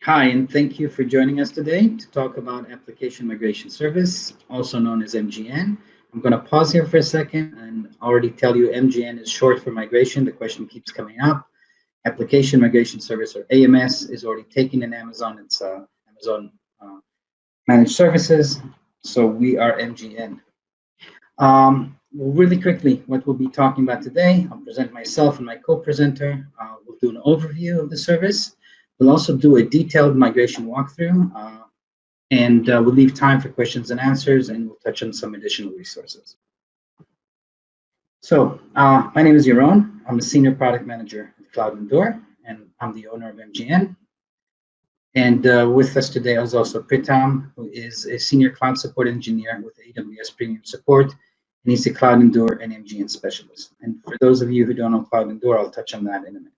Hi, and thank you for joining us today to talk about Application Migration Service, also known as MGN. I'm going to pause here for a second and already tell you MGN is short for migration. The question keeps coming up. Application Migration Service, or AMS, is already taken in Amazon. It's Amazon Managed Services, so we are MGN. Really quickly, what we'll be talking about today, I'll present myself and my co-presenter. We'll do an overview of the service. We'll also do a detailed migration walkthrough, and we'll leave time for questions and answers, and we'll touch on some additional resources. So my name is Yaron. I'm a senior product manager at Cloud Endure, and I'm the owner of MGN. And with us today is also Pritam, who is a senior cloud support engineer with AWS Premium Support, and he's a Cloud Endure and MGN specialist. And for those of you who don't know Cloud Endure, I'll touch on that in a minute.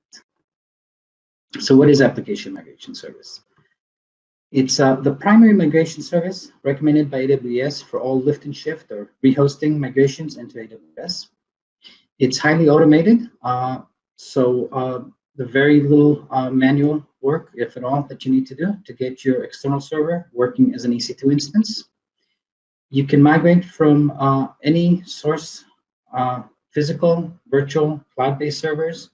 So what is Application Migration Service? It's the primary migration service recommended by AWS for all lift and shift or rehosting migrations into AWS. It's highly automated, so the very little manual work, if at all, that you need to do to get your external server working as an EC2 instance. You can migrate from any source, physical, virtual, cloud-based servers,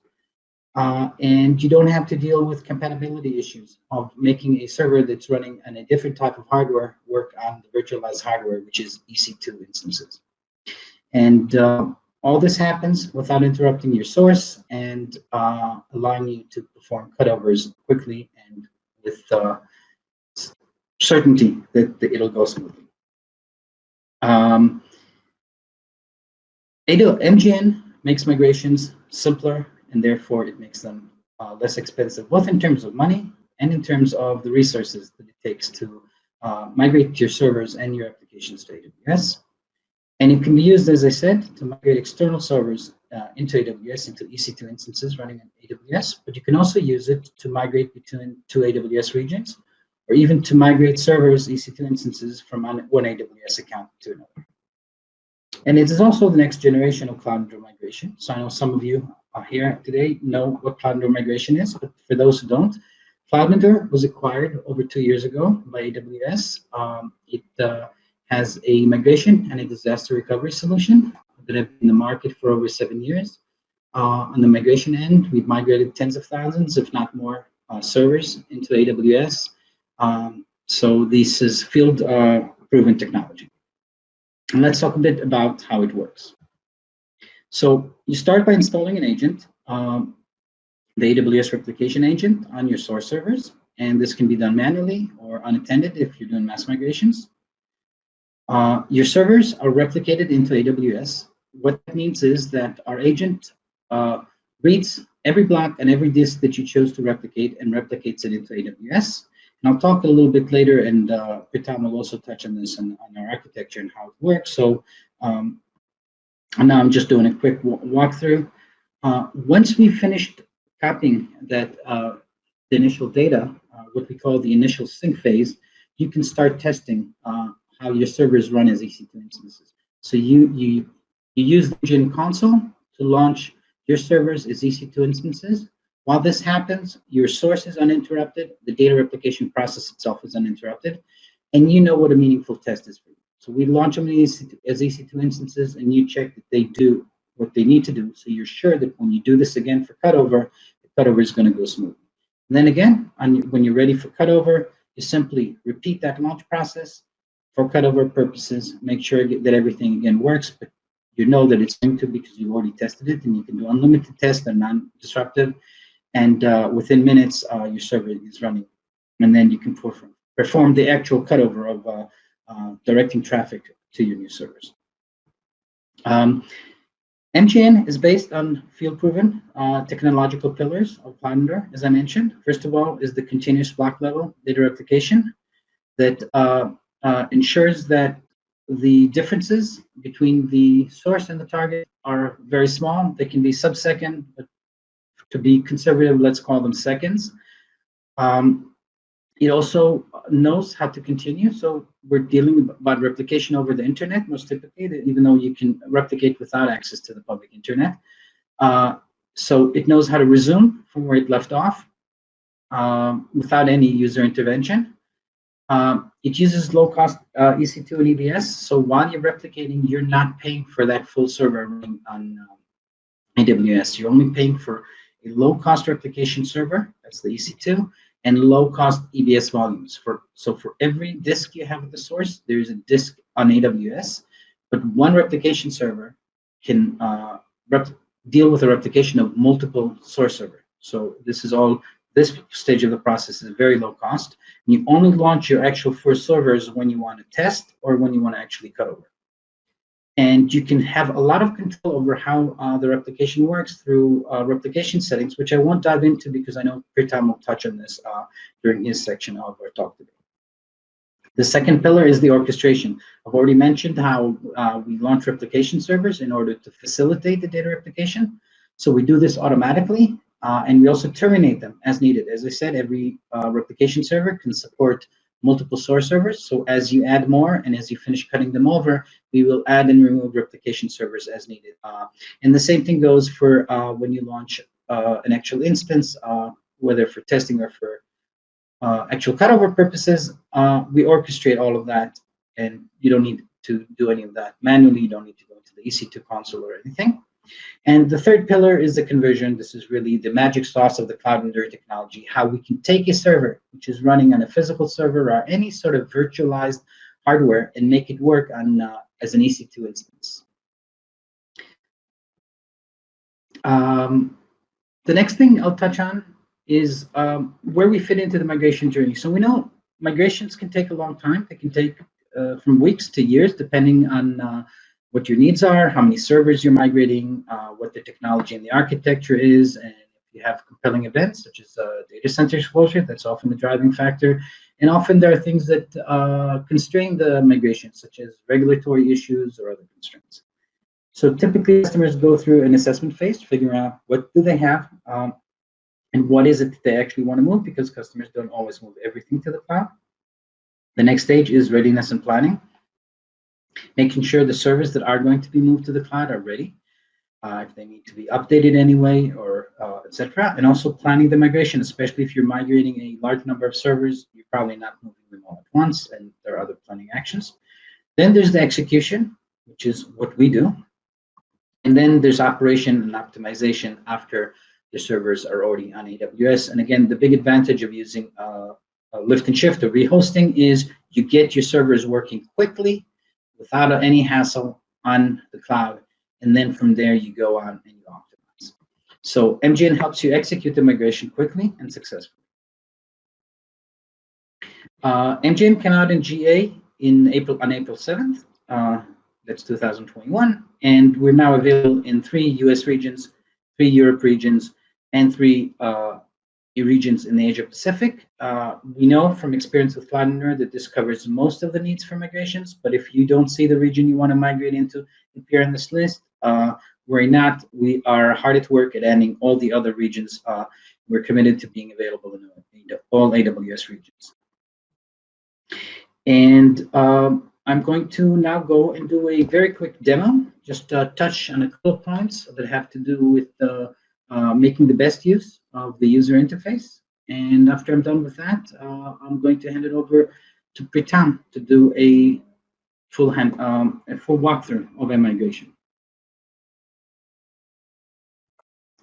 and you don't have to deal with compatibility issues of making a server that's running on a different type of hardware work on the virtualized hardware, which is EC2 instances. And all this happens without interrupting your source and allowing you to perform cutovers quickly and with certainty that it'll go smoothly. MGN makes migrations simpler, and therefore it makes them less expensive, both in terms of money and in terms of the resources that it takes to migrate your servers and your applications to AWS. And it can be used, as I said, to migrate external servers into AWS, into EC2 instances running in AWS, but you can also use it to migrate between two AWS regions, or even to migrate servers, EC2 instances, from one AWS account to another. And it is also the next generation of Cloud Endure migration. So I know some of you here today know what Cloud Endure migration is, but for those who don't, Cloud Endure was acquired over 2 years ago by AWS. It has a migration and a disaster recovery solution that have been in the market for over 7 years. On the migration end, we've migrated tens of thousands, if not more, servers into AWS. So this is field proven technology. And let's talk a bit about how it works. So you start by installing an agent, the AWS replication agent on your source servers, and this can be done manually or unattended if you're doing mass migrations. Your servers are replicated into AWS. What that means is that our agent reads every block and every disk that you chose to replicate and replicates it into AWS. And I'll talk a little bit later, and Pritam will also touch on this on our architecture and how it works. So and now I'm just doing a quick walkthrough. Once we've finished copying that the initial data, what we call the initial sync phase, you can start testing how your servers run as EC2 instances. So you use the MGN console to launch your servers as EC2 instances. While this happens, your source is uninterrupted, the data replication process itself is uninterrupted, and you know what a meaningful test is for you. So we launch them as EC2 instances, and you check that they do what they need to do, so you're sure that when you do this again for cutover, the cutover is going to go smoothly. And then again, when you're ready for cutover, you simply repeat that launch process for cutover purposes, make sure that everything again works, but you know that it's going to because you've already tested it, and you can do unlimited tests and non-disruptive. And within minutes, your server is running. And then you can perform the actual cutover of directing traffic to your new servers. MGN is based on field-proven technological pillars of Cloud Endure, as I mentioned. First of all is the continuous block level data replication that ensures that the differences between the source and the target are very small. They can be sub-second, but to be conservative, let's call them seconds. It also knows how to continue. So we're dealing about replication over the internet, most typically, even though you can replicate without access to the public internet. So it knows how to resume from where it left off without any user intervention. It uses low-cost EC2 and EBS. So while you're replicating, you're not paying for that full server running on AWS. You're only paying for a low-cost replication server, that's the EC2, and low-cost EBS volumes. So for every disk you have at the source, there's a disk on AWS, but one replication server can deal with a replication of multiple source server. So this stage of the process is very low cost. And you only launch your actual first servers when you want to test or when you want to actually cut over. And you can have a lot of control over how the replication works through replication settings, which I won't dive into because I know Pritam will touch on this during his section of our talk today. The second pillar is the orchestration. I've already mentioned how we launch replication servers in order to facilitate the data replication. So we do this automatically, and we also terminate them as needed. As I said, every replication server can support multiple source servers. So as you add more and as you finish cutting them over, we will add and remove replication servers as needed. And the same thing goes for when you launch an actual instance, whether for testing or for actual cutover purposes. We orchestrate all of that, and you don't need to do any of that manually. You don't need to go into the EC2 console or anything. And the third pillar is the conversion. This is really the magic sauce of the cloud Endure technology, how we can take a server which is running on a physical server or any sort of virtualized hardware and make it work on as an EC2 instance. The next thing I'll touch on is where we fit into the migration journey. So we know migrations can take a long time. They can take from weeks to years, depending on what your needs are, how many servers you're migrating, what the technology and the architecture is, and if you have compelling events such as data center exposure, that's often the driving factor. And often there are things that constrain the migration, such as regulatory issues or other constraints. So typically customers go through an assessment phase to figure out what do they have and what is it that they actually want to move, because customers don't always move everything to the cloud. The next stage is readiness and planning, making sure the servers that are going to be moved to the cloud are ready, if they need to be updated anyway, or etc. And also planning the migration, especially if you're migrating a large number of servers, you're probably not moving them all at once, and there are other planning actions. Then there's the execution, which is what we do. And then there's operation and optimization after the servers are already on AWS. And again, the big advantage of using lift and shift or rehosting is you get your servers working quickly without any hassle on the cloud. And then from there, you go on and you optimize. So MGN helps you execute the migration quickly and successfully. MGN came out in GA on April 7th. That's 2021. And we're now available in 3 US regions, 3 Europe regions, and 3 regions in the Asia Pacific. We know from experience with Cloud Endure that this covers most of the needs for migrations, but if you don't see the region you want to migrate into appear on this list, worry not. We are hard at work at adding all the other regions. We're committed to being available in all AWS regions. And I'm going to now go and do a very quick demo, just touch on a couple of points that have to do with making the best use of the user interface. And after I'm done with that, I'm going to hand it over to Pritam to do a full walkthrough of a migration.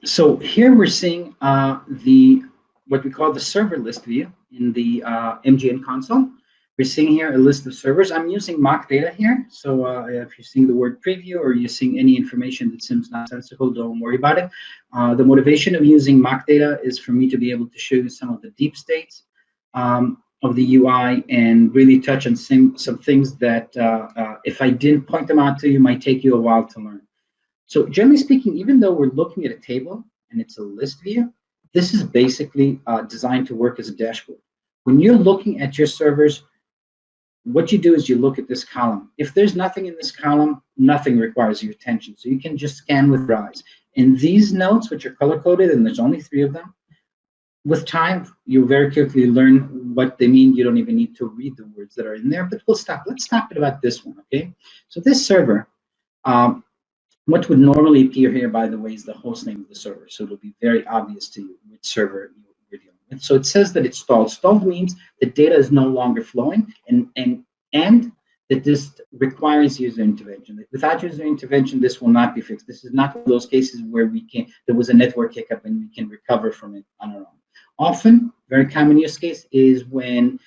So here we're seeing what we call the server list view in the MGN console. We're seeing here a list of servers. I'm using mock data here. So if you're seeing the word preview or you're seeing any information that seems nonsensical, don't worry about it. The motivation of using mock data is for me to be able to show you some of the deep states of the UI and really touch on some things that if I didn't point them out to you, might take you a while to learn. So generally speaking, even though we're looking at a table and it's a list view, this is basically designed to work as a dashboard. When you're looking at your servers, what you do is you look at this column. If there's nothing in this column, nothing requires your attention. So you can just scan with your eyes. And these notes, which are color-coded, and there's only 3 of them, with time, you very quickly learn what they mean. You don't even need to read the words that are in there, but we'll stop. Let's stop it about this one, okay? So this server, what would normally appear here, by the way, is the host name of the server. So it'll be very obvious to you which server you're dealing with. So it says that it's stalled. Stalled means the data is no longer flowing, and that this requires user intervention. Without user intervention, this will not be fixed. This is not one of those cases where there was a network hiccup and we can recover from it on our own. Often, very common use case is when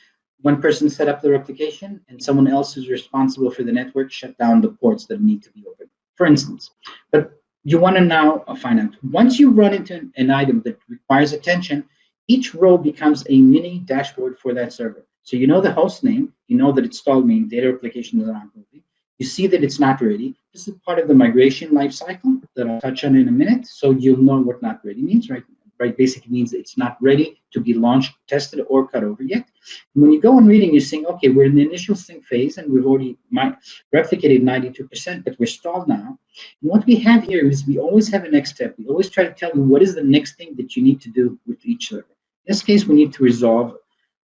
one person set up the replication and someone else who's responsible for the network shut down the ports that need to be opened, for instance. But you want to now find out, once you run into an item that requires attention, each row becomes a mini dashboard for that server. So you know the host name, you know that it's stalled, meaning data replication is not moving. You see that it's not ready. This is part of the migration lifecycle that I'll touch on in a minute. So you'll know what not ready means, right? Right, basically means it's not ready to be launched, tested, or cut over yet. And when you go on reading, you're saying, okay, we're in the initial sync phase and we've already replicated 92%, but we're stalled now. And what we have here is we always have a next step. We always try to tell you what is the next thing that you need to do with each server. In this case, we need to resolve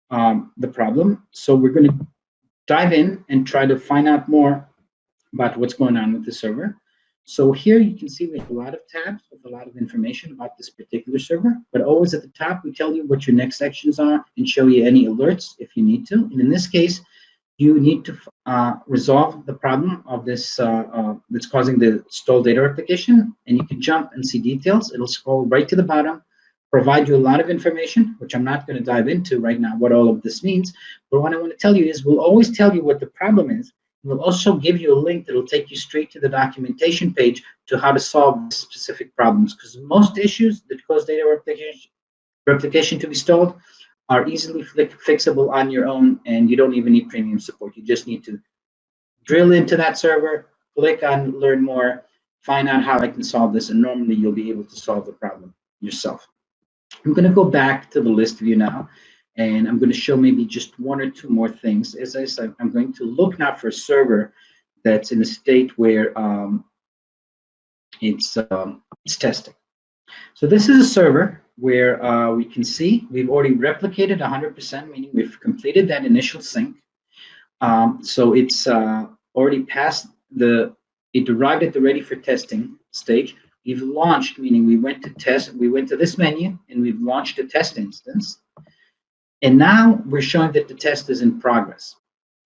the problem. So we're going to dive in and try to find out more about what's going on with the server. So here you can see we have a lot of tabs with a lot of information about this particular server, but always at the top, we tell you what your next actions are and show you any alerts if you need to. And in this case, you need to resolve the problem of this that's causing the stalled data replication, and you can jump and see details. It'll scroll right to the bottom, provide you a lot of information, which I'm not going to dive into right now what all of this means. But what I want to tell you is we'll always tell you what the problem is. We'll also give you a link that will take you straight to the documentation page to how to solve specific problems, because most issues that cause data replication to be stalled are easily fixable on your own, and you don't even need premium support. You just need to drill into that server, click on learn more, find out how I can solve this, and normally you'll be able to solve the problem yourself. I'm going to go back to the list view now, and I'm going to show maybe just one or two more things. As I said, I'm going to look now for a server that's in a state where it's testing. So this is a server where we can see we've already replicated 100%, meaning we've completed that initial sync. So it's already passed it arrived at the ready for testing stage. We've launched, meaning we went to test, we went to this menu and we've launched a test instance. And now we're showing that the test is in progress.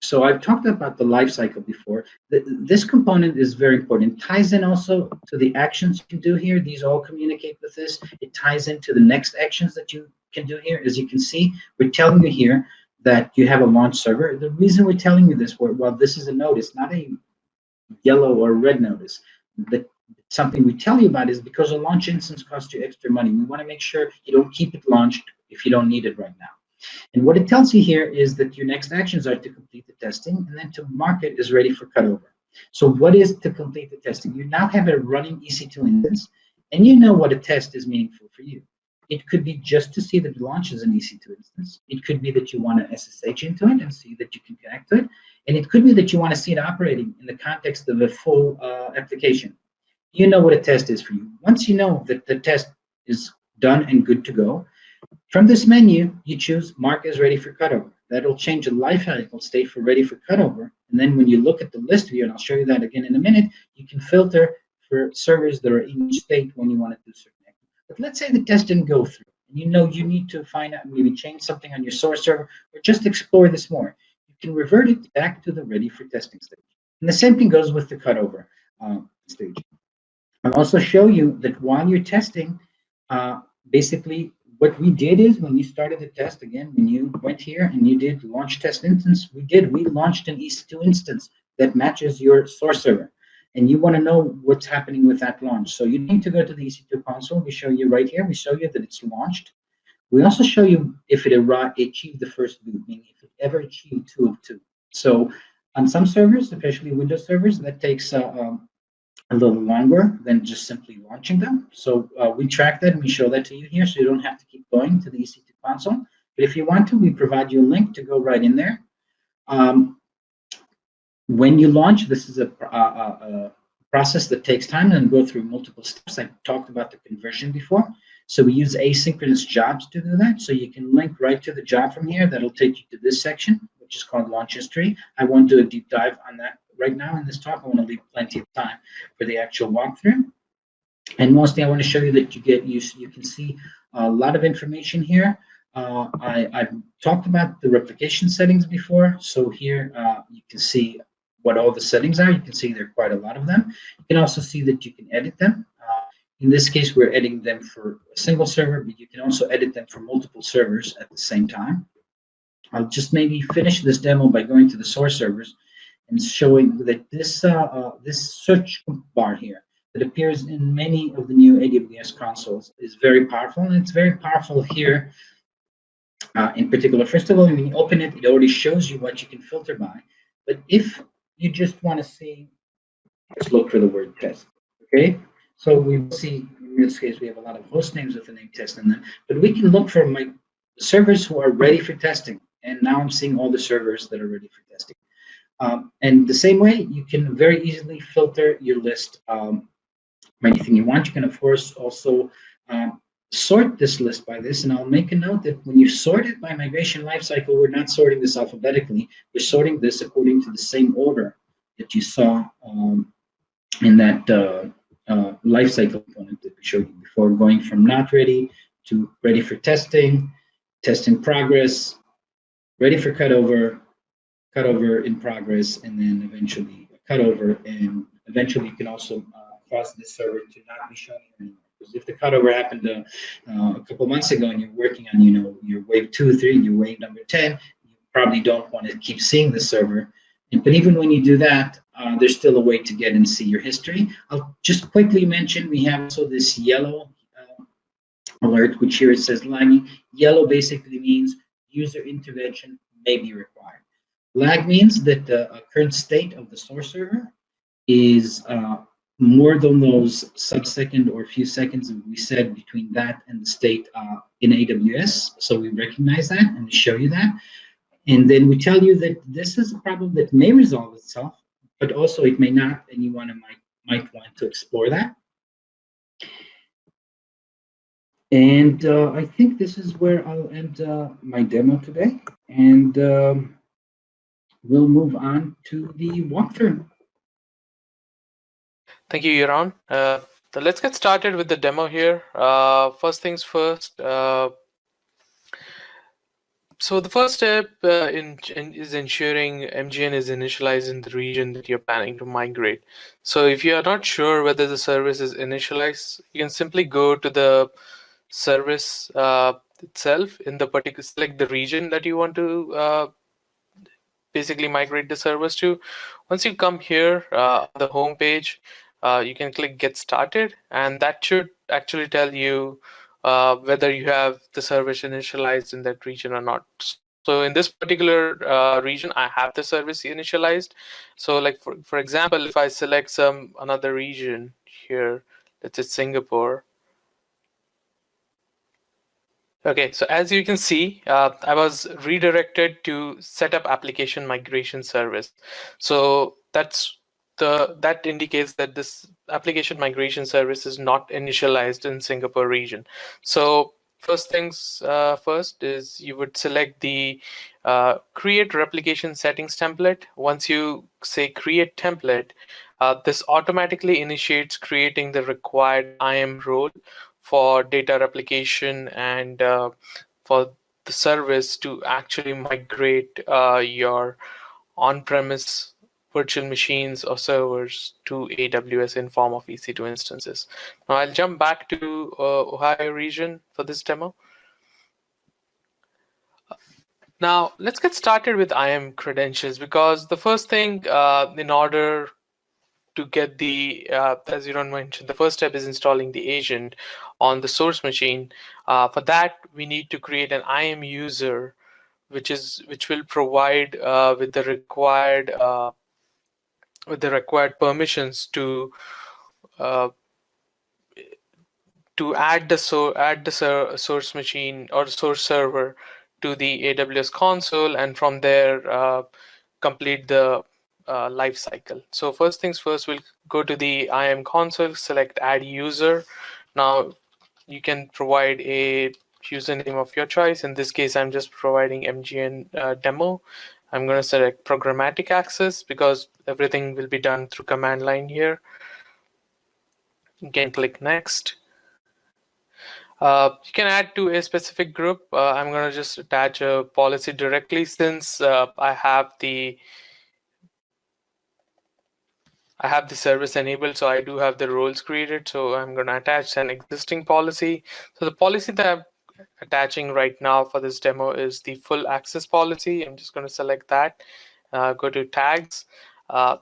So I've talked about the life cycle before. This component is very important. It ties in also to the actions you can do here. These all communicate with this. It ties into the next actions that you can do here. As you can see, we're telling you here that you have a launch server. The reason we're telling you this, well, this is a notice, not a yellow or red notice. Something we tell you about is because a launch instance costs you extra money. We want to make sure you don't keep it launched if you don't need it right now. And what it tells you here is that your next actions are to complete the testing and then to mark it as ready for cutover. So what is to complete the testing? You now have a running EC2 instance, and you know what a test is meaningful for you. It could be just to see that the launch is an EC2 instance. It could be that you want to SSH into it and see that you can connect to it. And it could be that you want to see it operating in the context of a full application. You know what a test is for you. Once you know that the test is done and good to go, from this menu, you choose Mark as ready for cutover. That'll change the lifecycle state for ready for cutover. And then when you look at the list view, and I'll show you that again in a minute, you can filter for servers that are in each state when you want to do certain actions. But let's say the test didn't go through, and you know you need to find out, maybe change something on your source server, or just explore this more. You can revert it back to the ready for testing stage. And the same thing goes with the cutover stage. I'll also show you that while you're testing, basically, what we did is when you started the test, again, when you went here and you did launch test instance, we launched an EC2 instance that matches your source server. And you want to know what's happening with that launch. So you need to go to the EC2 console. We show you right here. We show you that it's launched. We also show you if it achieved the first boot, meaning if it ever achieved 2 of 2. So on some servers, especially Windows servers, that takes a little longer than just simply launching them. So we track that and we show that to you here, so you don't have to keep going to the EC2 console. But if you want to, we provide you a link to go right in there. When you launch, this is a process that takes time and go through multiple steps. I talked about the conversion before. So we use asynchronous jobs to do that. So you can link right to the job from here. That'll take you to this section, which is called launch history. I won't do a deep dive on that right now in this talk. I want to leave plenty of time for the actual walkthrough. And mostly I want to show you that you can see a lot of information here. I've talked about the replication settings before. So here you can see what all the settings are. You can see there are quite a lot of them. You can also see that you can edit them. In this case, we're editing them for a single server, but you can also edit them for multiple servers at the same time. I'll just maybe finish this demo by going to the source servers and showing that this search bar here that appears in many of the new AWS consoles is very powerful, and it's very powerful here in particular. First of all, when you open it, it already shows you what you can filter by. But if you just want to see, let's look for the word test, okay? So we see, in this case, we have a lot of host names with the name test in them, but we can look for the servers who are ready for testing. And now I'm seeing all the servers that are ready for testing. And the same way, you can very easily filter your list anything you want. You can, of course, also sort this list by this. And I'll make a note that when you sort it by migration lifecycle, we're not sorting this alphabetically. We're sorting this according to the same order that you saw in that lifecycle component that we showed you before, going from not ready to ready for testing, test in progress, ready for cutover, cutover in progress, and then eventually cutover. And eventually you can also cause this server to not be shown here anymore. Because if the cutover happened a couple months ago and you're working on, your wave 2 or 3, your wave number 10, you probably don't want to keep seeing the server. But even when you do that, there's still a way to get and see your history. I'll just quickly mention we have also this yellow alert, which here it says lagging. Yellow basically means user intervention may be required. Lag means that the current state of the source server is more than those sub-second or few seconds that we said between that and the state in AWS. So we recognize that and we show you that. And then we tell you that this is a problem that may resolve itself, but also it may not, and you might want to explore that. And I think this is where I'll end my demo today, and we'll move on to the walkthrough. Thank you, Yaron. So let's get started with the demo here. First things first. So the first step is ensuring MGN is initialized in the region that you're planning to migrate. So if you are not sure whether the service is initialized, you can simply go to the service itself in the particular, select the region that you want to basically migrate the service to. Once you come here on the home page, you can click Get Started, and that should actually tell you whether you have the service initialized in that region or not. So in this particular region, I have the service initialized. So like for example, if I select another region here, let's say Singapore. Okay, so as you can see, I was redirected to set up application migration service. So that indicates that this application migration service is not initialized in Singapore region. So first things first is you would select the create replication settings template. Once you say create template, this automatically initiates creating the required IAM role for data replication and for the service to actually migrate your on-premise virtual machines or servers to AWS in form of EC2 instances. Now I'll jump back to Ohio region for this demo. Now let's get started with IAM credentials, because the first thing in order to get the, as you mentioned, the first step is installing the agent on the source machine. For that, we need to create an IAM user, which will provide with the required permissions to add the source machine or the source server to the AWS console, and from there complete the life cycle. So first things first, we'll go to the IAM console, select add user. Now you can provide a username of your choice. In this case, I'm just providing MGN demo. I'm going to select programmatic access because everything will be done through command line here. You can click next. You can add to a specific group. I'm going to just attach a policy directly since I have the service enabled, so I do have the roles created. So I'm going to attach an existing policy. So the policy that I'm attaching right now for this demo is the full access policy. I'm just going to select that. Go to tags.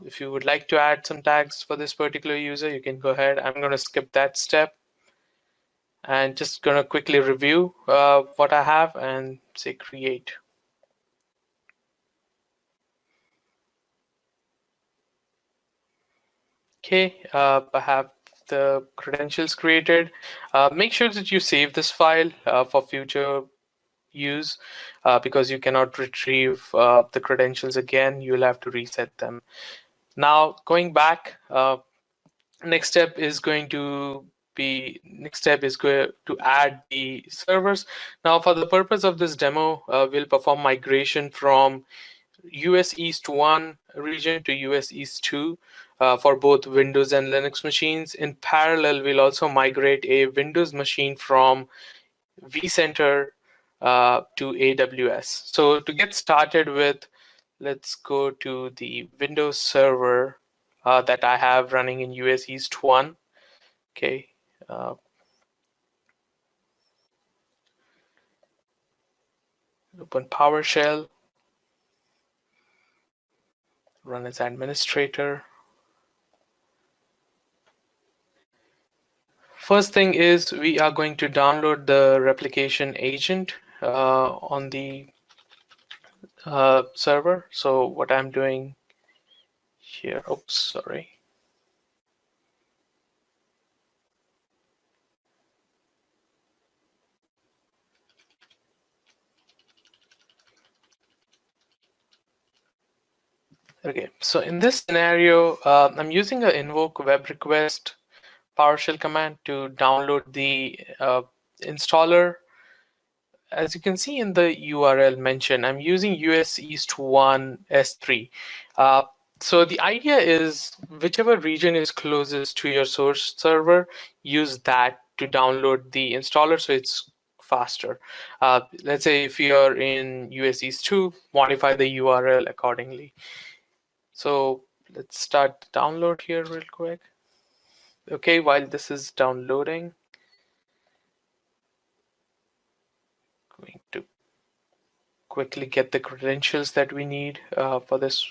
If you would like to add some tags for this particular user, you can go ahead. I'm going to skip that step and just going to quickly review what I have and say create. Okay, I have the credentials created. Make sure that you save this file for future use because you cannot retrieve the credentials again. You'll have to reset them. Now, going back, next step is going to add the servers. Now, for the purpose of this demo, we'll perform migration from US East 1 region to US East 2 for both Windows and Linux machines. In parallel, we'll also migrate a Windows machine from vCenter to AWS. So to get started with, let's go to the Windows server that I have running in US East 1. Okay. Open PowerShell. Run as administrator. First thing is we are going to download the replication agent on the server. So what I'm doing here, oops, sorry. Okay, so in this scenario, I'm using an invoke web request PowerShell command to download the installer. As you can see in the URL mentioned, I'm using US East 1 S3. So the idea is whichever region is closest to your source server, use that to download the installer so it's faster. Let's say if you're in US East 2, modify the URL accordingly. So let's start the download here real quick. Okay, while this is downloading, going to quickly get the credentials that we need for this.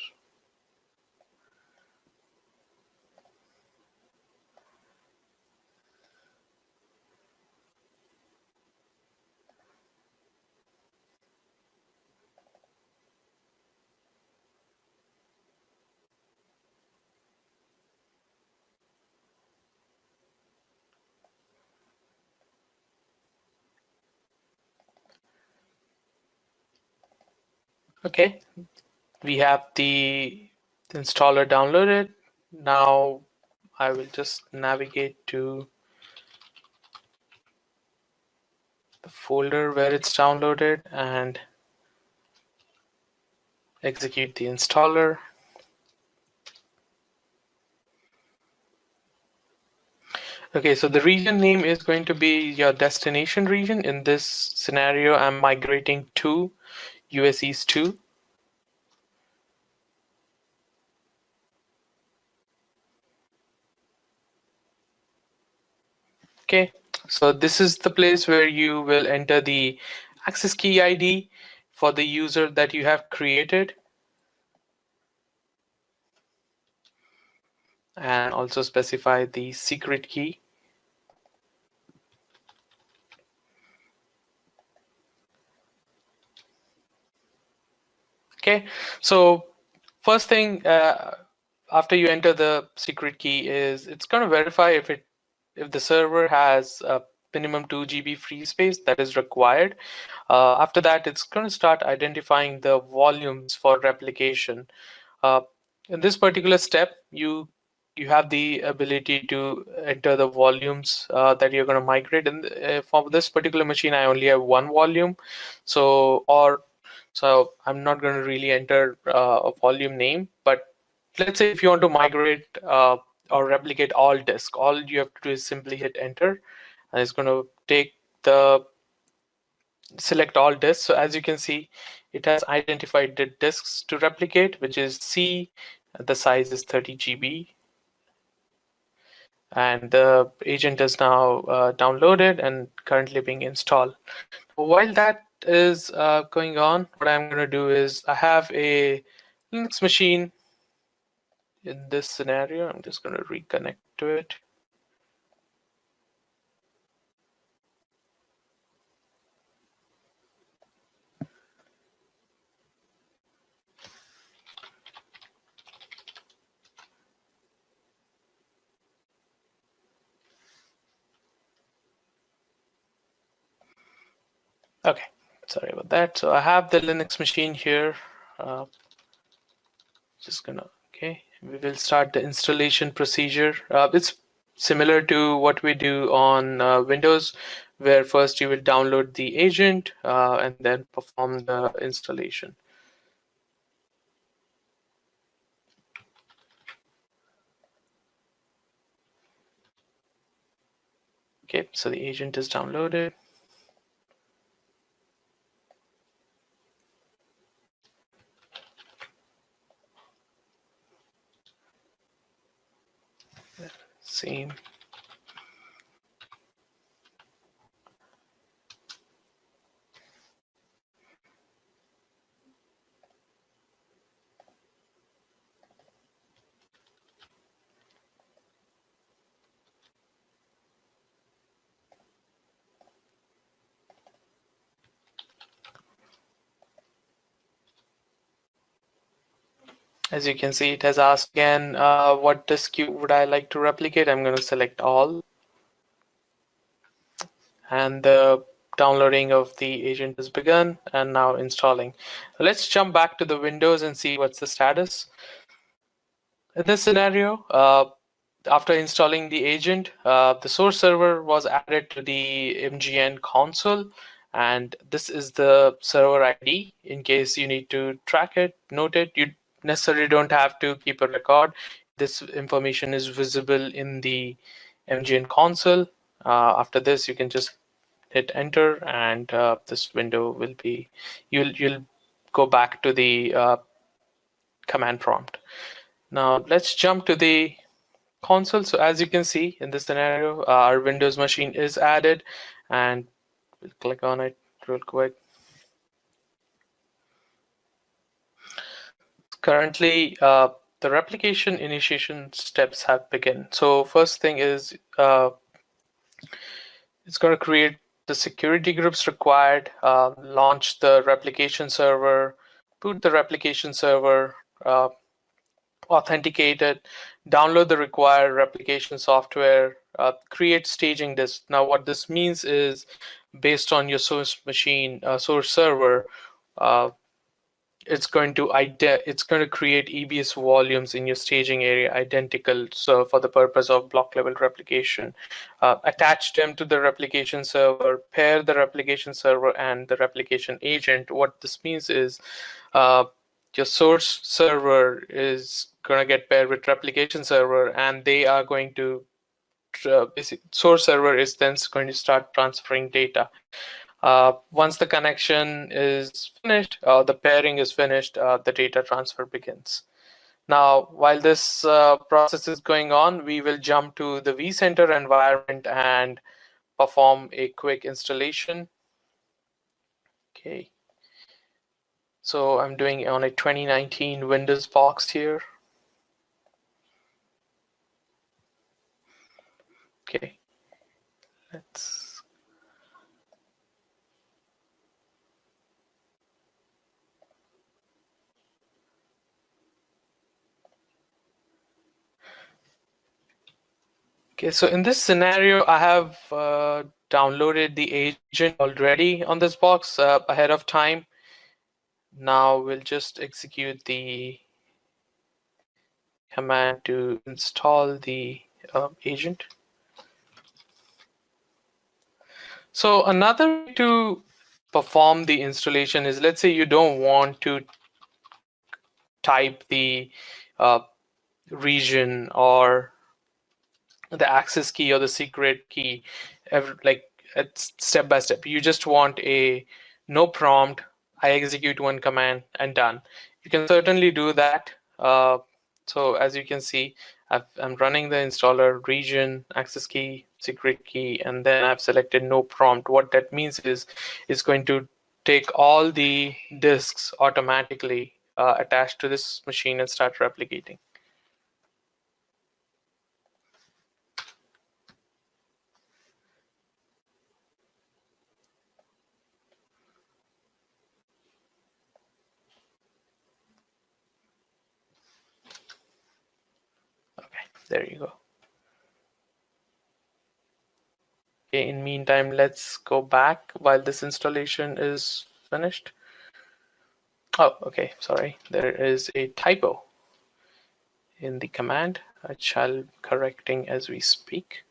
Okay, we have the installer downloaded. Now I will just navigate to the folder where it's downloaded and execute the installer. Okay, so the region name is going to be your destination region. In this scenario, I'm migrating to US East 2. Okay, so this is the place where you will enter the access key ID for the user that you have created. And also specify the secret key. Okay, so first thing after you enter the secret key is it's going to verify if the server has a minimum 2 GB free space that is required. After that, it's going to start identifying the volumes for replication. in this particular step, you have the ability to enter the volumes that you're going to migrate. And for this particular machine, I only have one volume, so I'm not going to really enter a volume name. But let's say if you want to migrate or replicate all disk, all you have to do is simply hit enter, and it's going to select all disks. So as you can see, it has identified the disks to replicate, which is C. The size is 30 GB. And the agent is now downloaded and currently being installed. While that is going on, what I'm going to do is I have a Linux machine in this scenario. I'm just going to reconnect to it. Okay, sorry about that. So I have the Linux machine here. Okay, we will start the installation procedure. It's similar to what we do on Windows, where first you will download the agent and then perform the installation. Okay, so the agent is downloaded. Same. As you can see, it has asked again, what disk would I like to replicate? I'm going to select all. And the downloading of the agent has begun and now installing. Let's jump back to the Windows and see what's the status. In this scenario, after installing the agent, the source server was added to the MGN console, and this is the server ID. In case you need to track it, note it, you necessarily don't have to keep a record. This information is visible in the MGN console. After this, you can just hit enter, and this window will be, you'll go back to the command prompt. Now let's jump to the console. So as you can see in this scenario, our Windows machine is added, and we'll click on it real quick. Currently, the replication initiation steps have begun. So first thing is it's going to create the security groups required, launch the replication server, boot the replication server, authenticate it, download the required replication software, create staging disk. Now, what this means is, based on your source machine, source server, it's going to create EBS volumes in your staging area identical. So for the purpose of block level replication, attach them to the replication server, pair the replication server and the replication agent. What this means is your source server is going to get paired with replication server, and they are going to source server is then going to start transferring data. Once the connection is finished, the pairing is finished, the data transfer begins. Now, while this process is going on, we will jump to the vCenter environment and perform a quick installation. Okay. So I'm doing on a 2019 Windows box here. Okay. Let's Okay, so in this scenario, I have downloaded the agent already on this box ahead of time. Now we'll just execute the command to install the agent. So another way to perform the installation is, let's say you don't want to type the region or the access key or the secret key like step by step. You just want a no prompt, I execute one command and done. You can certainly do that. So as you can see, I'm running the installer, region, access key, secret key, and then I've selected no prompt. What that means is it's going to take all the disks automatically attached to this machine and start replicating. Okay, there you go. Okay, in meantime, let's go back while this installation is finished. Oh, okay, sorry. There is a typo in the command, which I'll be correcting as we speak.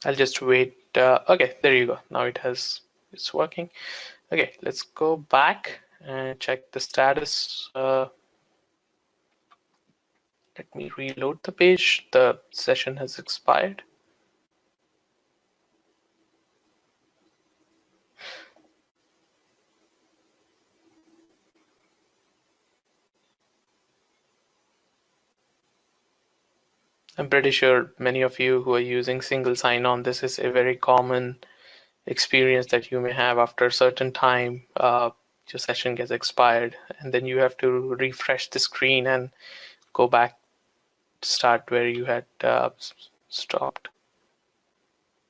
I'll just wait. Okay, there you go. Now it's working. Okay, let's go back and check the status. Let me reload the page. The session has expired. I'm pretty sure many of you who are using single sign-on, this is a very common experience that you may have after a certain time. Your session gets expired, and then you have to refresh the screen and go back to start where you had stopped.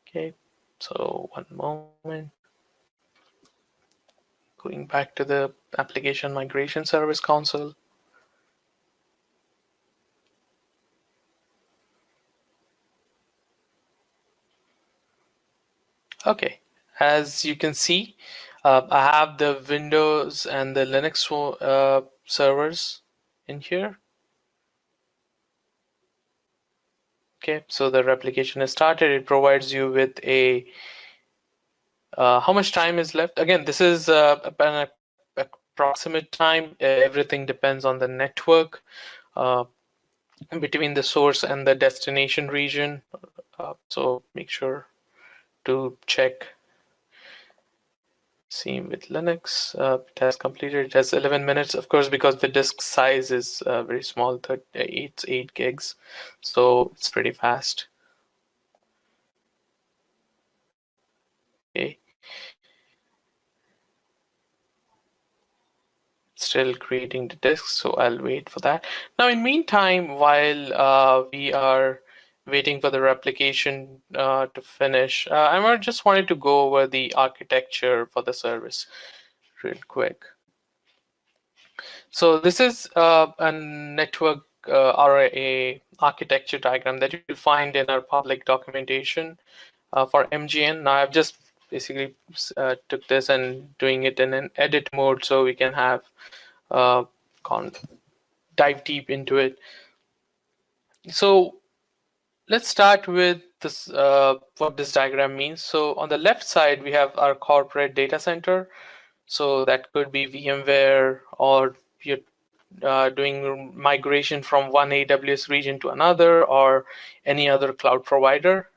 Okay, so one moment. Going back to the Application Migration Service console. Okay, as you can see, I have the Windows and the Linux servers in here. Okay, so the replication is started. It provides you with a how much time is left. Again, this is an approximate time. Everything depends on the network between the source and the destination region. So make sure to check. Same with Linux. It has completed. It has 11 minutes, of course, because the disk size is very small, 8 gigs. So it's pretty fast. Okay. Still creating the disk, so I'll wait for that. Now, in meantime, while we are waiting for the replication to finish, I just wanted to go over the architecture for the service real quick. So this is a network or a architecture diagram that you will find in our public documentation for MGN. Now I've just basically took this and doing it in an edit mode so we can have dive deep into it. So let's start with this, what this diagram means. So on the left side, we have our corporate data center. So that could be VMware, or you're doing migration from one AWS region to another, or any other cloud provider.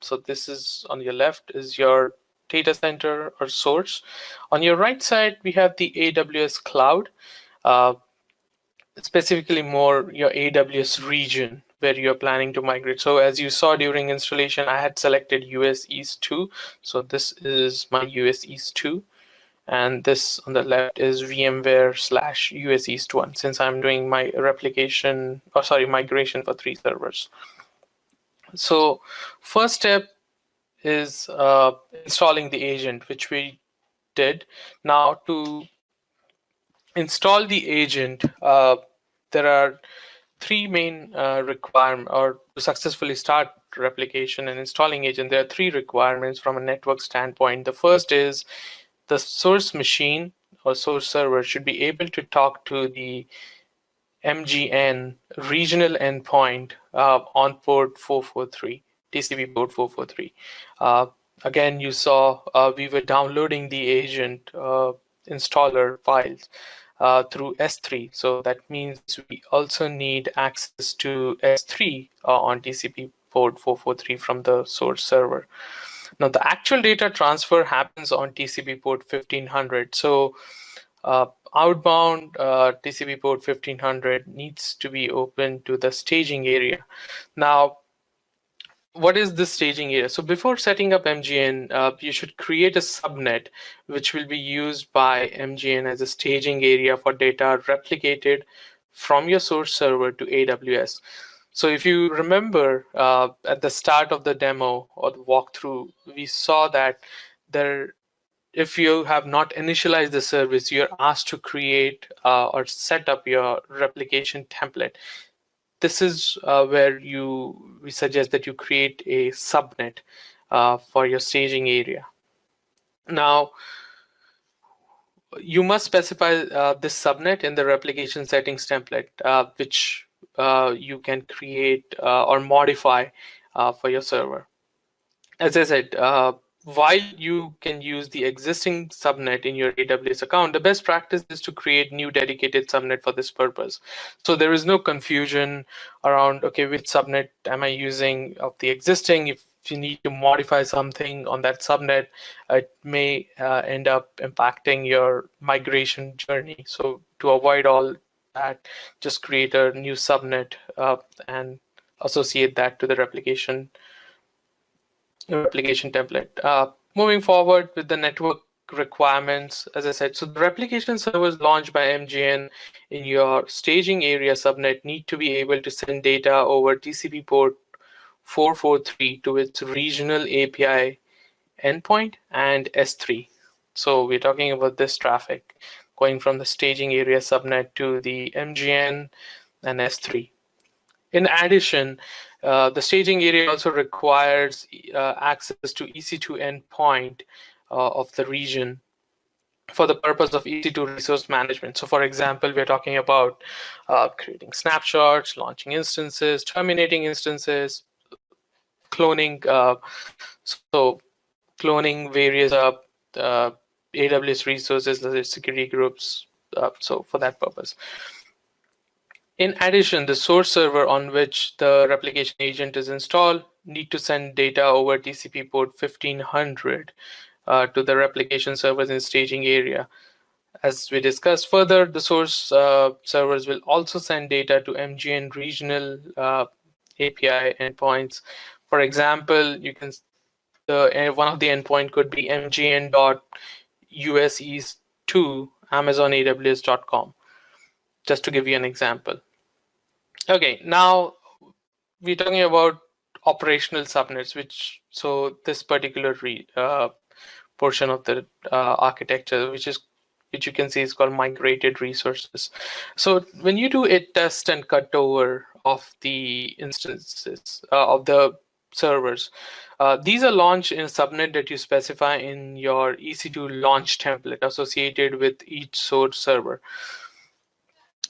So this is on your left is your data center or source. On your right side, we have the AWS cloud, specifically more your AWS region where you're planning to migrate. So as you saw during installation, I had selected US East 2. So this is my US East 2. And this on the left is VMware / US East 1, since I'm doing my migration for 3 servers. So first step is installing the agent, which we did. Now to install the agent, there are three main requirements, or to successfully start replication and installing agent, there are three requirements from a network standpoint. The first is the source machine or source server should be able to talk to the MGN regional endpoint on port 443, TCP port 443. Again, you saw we were downloading the agent installer files through S3. So that means we also need access to S3 on TCP port 443 from the source server. Now, the actual data transfer happens on TCP port 1500. So outbound TCP port 1500 needs to be open to the staging area. Now, what is this staging area? So before setting up MGN, you should create a subnet which will be used by MGN as a staging area for data replicated from your source server to AWS. So if you remember at the start of the demo or the walkthrough, we saw that there, if you have not initialized the service, you're asked to create or set up your replication template. This is where we suggest that you create a subnet for your staging area. Now, you must specify this subnet in the replication settings template, which you can create or modify for your server. As I said, while you can use the existing subnet in your AWS account, the best practice is to create new dedicated subnet for this purpose. So there is no confusion around, okay, which subnet am I using of the existing? If you need to modify something on that subnet, it may end up impacting your migration journey. So to avoid all that, just create a new subnet and associate that to the replication template. Moving forward with the network requirements, as I said, so the replication servers launched by MGN in your staging area subnet need to be able to send data over TCP port 443 to its regional API endpoint and S3. So we're talking about this traffic going from the staging area subnet to the MGN and S3. In addition, the staging area also requires access to EC2 endpoint of the region for the purpose of EC2 resource management. So for example, we're talking about creating snapshots, launching instances, terminating instances, cloning, so cloning various AWS resources, the security groups, so for that purpose. In addition, the source server on which the replication agent is installed need to send data over TCP port 1500 to the replication servers in staging area. As we discussed further, the source servers will also send data to MGN regional API endpoints. For example, you can one of the endpoint could be mgn.useast2 amazonaws.com, just to give you an example. Okay, now we're talking about operational subnets, so this particular portion of the architecture, which you can see is called migrated resources. So when you do a test and cutover of the instances of the servers, these are launched in a subnet that you specify in your EC2 launch template associated with each source server.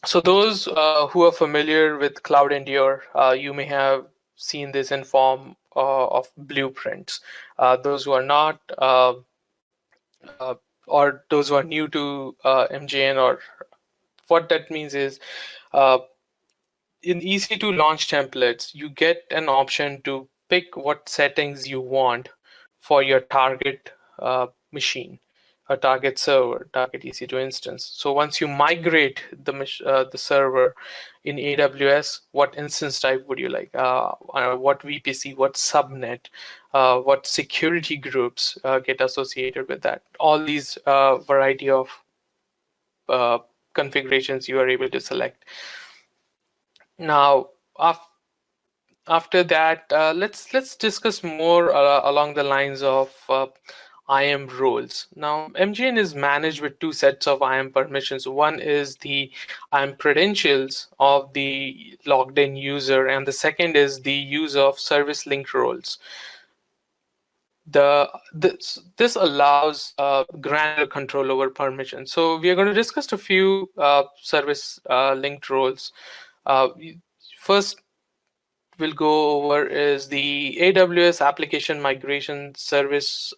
So those who are familiar with Cloud Endure, you may have seen this in form of blueprints. Those who are not, or those who are new to MGN, or what that means is in EC2 launch templates, you get an option to pick what settings you want for your target machine, a target server, target EC2 instance. So once you migrate the server in AWS, what instance type would you like? What VPC, what subnet, what security groups get associated with that? All these variety of configurations you are able to select. Now, after that, let's discuss more along the lines of IAM roles. Now, MGN is managed with two sets of IAM permissions. One is the IAM credentials of the logged in user, and the second is the use of service linked roles. This allows granular control over permission. So we are going to discuss a few service linked roles. First, we'll go over is the AWS Application Migration Service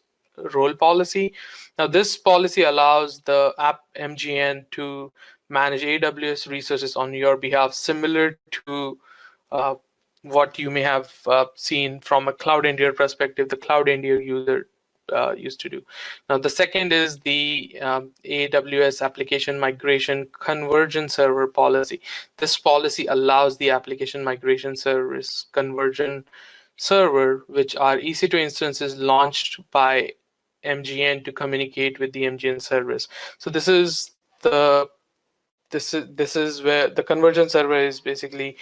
role policy. Now, this policy allows the app MGN to manage AWS resources on your behalf, similar to what you may have seen from a cloud engineer perspective, the cloud engineer user used to do. Now, the second is the AWS Application Migration Conversion Server policy. This policy allows the application migration service conversion server, which are EC2 instances launched by MGN to communicate with the MGN service. So this is where the conversion server is basically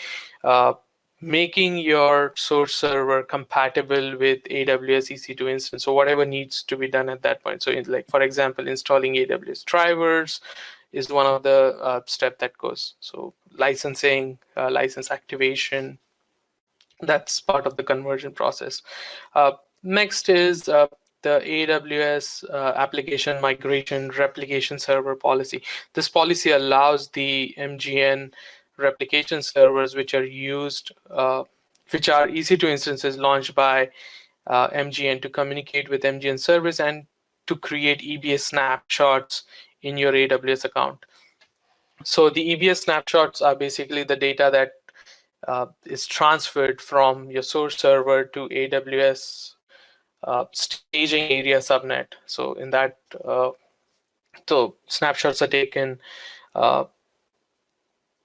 making your source server compatible with AWS EC2 instance. So whatever needs to be done at that point. So like, for example, installing AWS drivers is one of the step that goes. So licensing, license activation, that's part of the conversion process. Next is the AWS Application Migration Replication Server policy. This policy allows the MGN replication servers, which are used, which are EC2 instances launched by MGN, to communicate with MGN service and to create EBS snapshots in your AWS account. So the EBS snapshots are basically the data that is transferred from your source server to AWS staging area subnet. So in that, so snapshots are taken,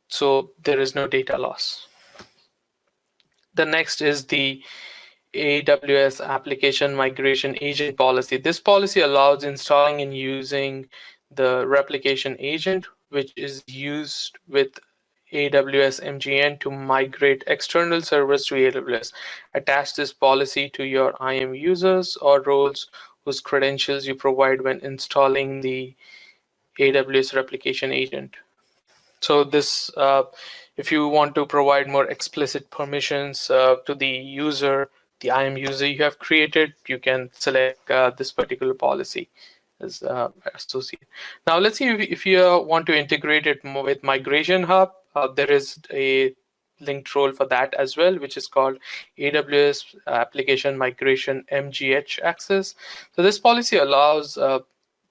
so there is no data loss. The next is the AWS Application Migration Agent policy. This policy allows installing and using the replication agent, which is used with AWS MGN to migrate external servers to AWS. Attach this policy to your IAM users or roles whose credentials you provide when installing the AWS replication agent. So this, if you want to provide more explicit permissions to the user, the IAM user you have created, you can select this particular policy as associated. Now let's see if you want to integrate it more with Migration Hub. There is a linked role for that as well, which is called AWS Application Migration MGH access. So this policy allows AWS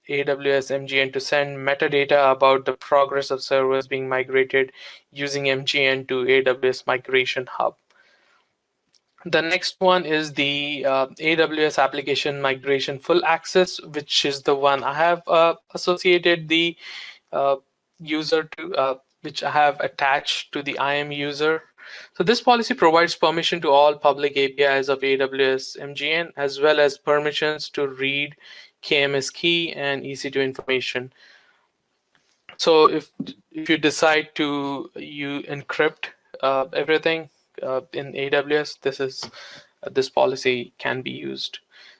MGN to send metadata about the progress of servers being migrated using MGN to AWS Migration Hub. The next one is the AWS Application Migration Full Access, which is the one I have associated the user to, which I have attached to the IAM user. So this policy provides permission to all public APIs of AWS MGN, as well as permissions to read KMS key and EC2 information. So if you decide to encrypt everything in AWS, this policy can be used.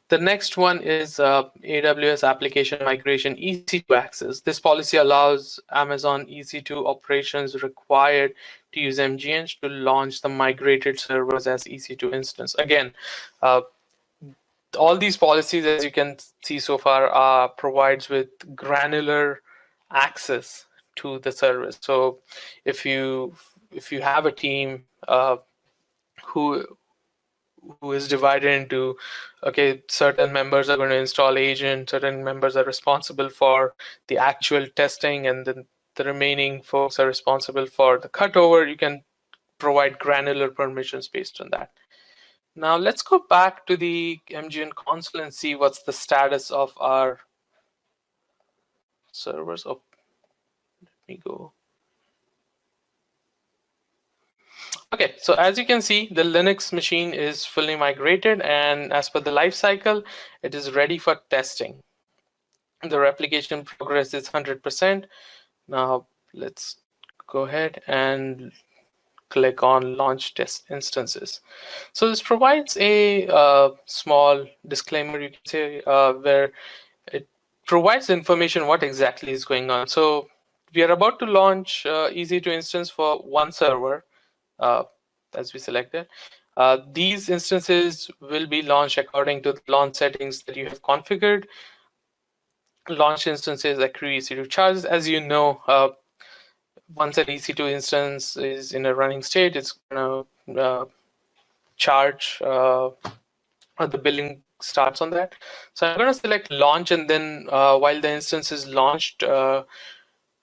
The next one is AWS Application Migration EC2 access. This policy allows Amazon EC2 operations required to use MGN to launch the migrated servers as EC2 instance. Again, all these policies, as you can see so far, provides with granular access to the service. So if you have a team who is divided into, okay, certain members are going to install agent, certain members are responsible for the actual testing, and then the remaining folks are responsible for the cutover, you can provide granular permissions based on that. Now let's go back to the MGN console and see what's the status of our servers. Oh, let me go. Okay, so as you can see, the Linux machine is fully migrated, and as per the life cycle, it is ready for testing. The replication progress is 100%. Now let's go ahead and click on launch test instances. So this provides a small disclaimer, you can say, where it provides information what exactly is going on. So we are about to launch EC2 instance for one server, as we selected. These instances will be launched according to the launch settings that you have configured. Launch instances accrue EC2 charges. As you know, once an EC2 instance is in a running state, it's going to charge, or the billing starts on that. So I'm going to select launch, and then while the instance is launched,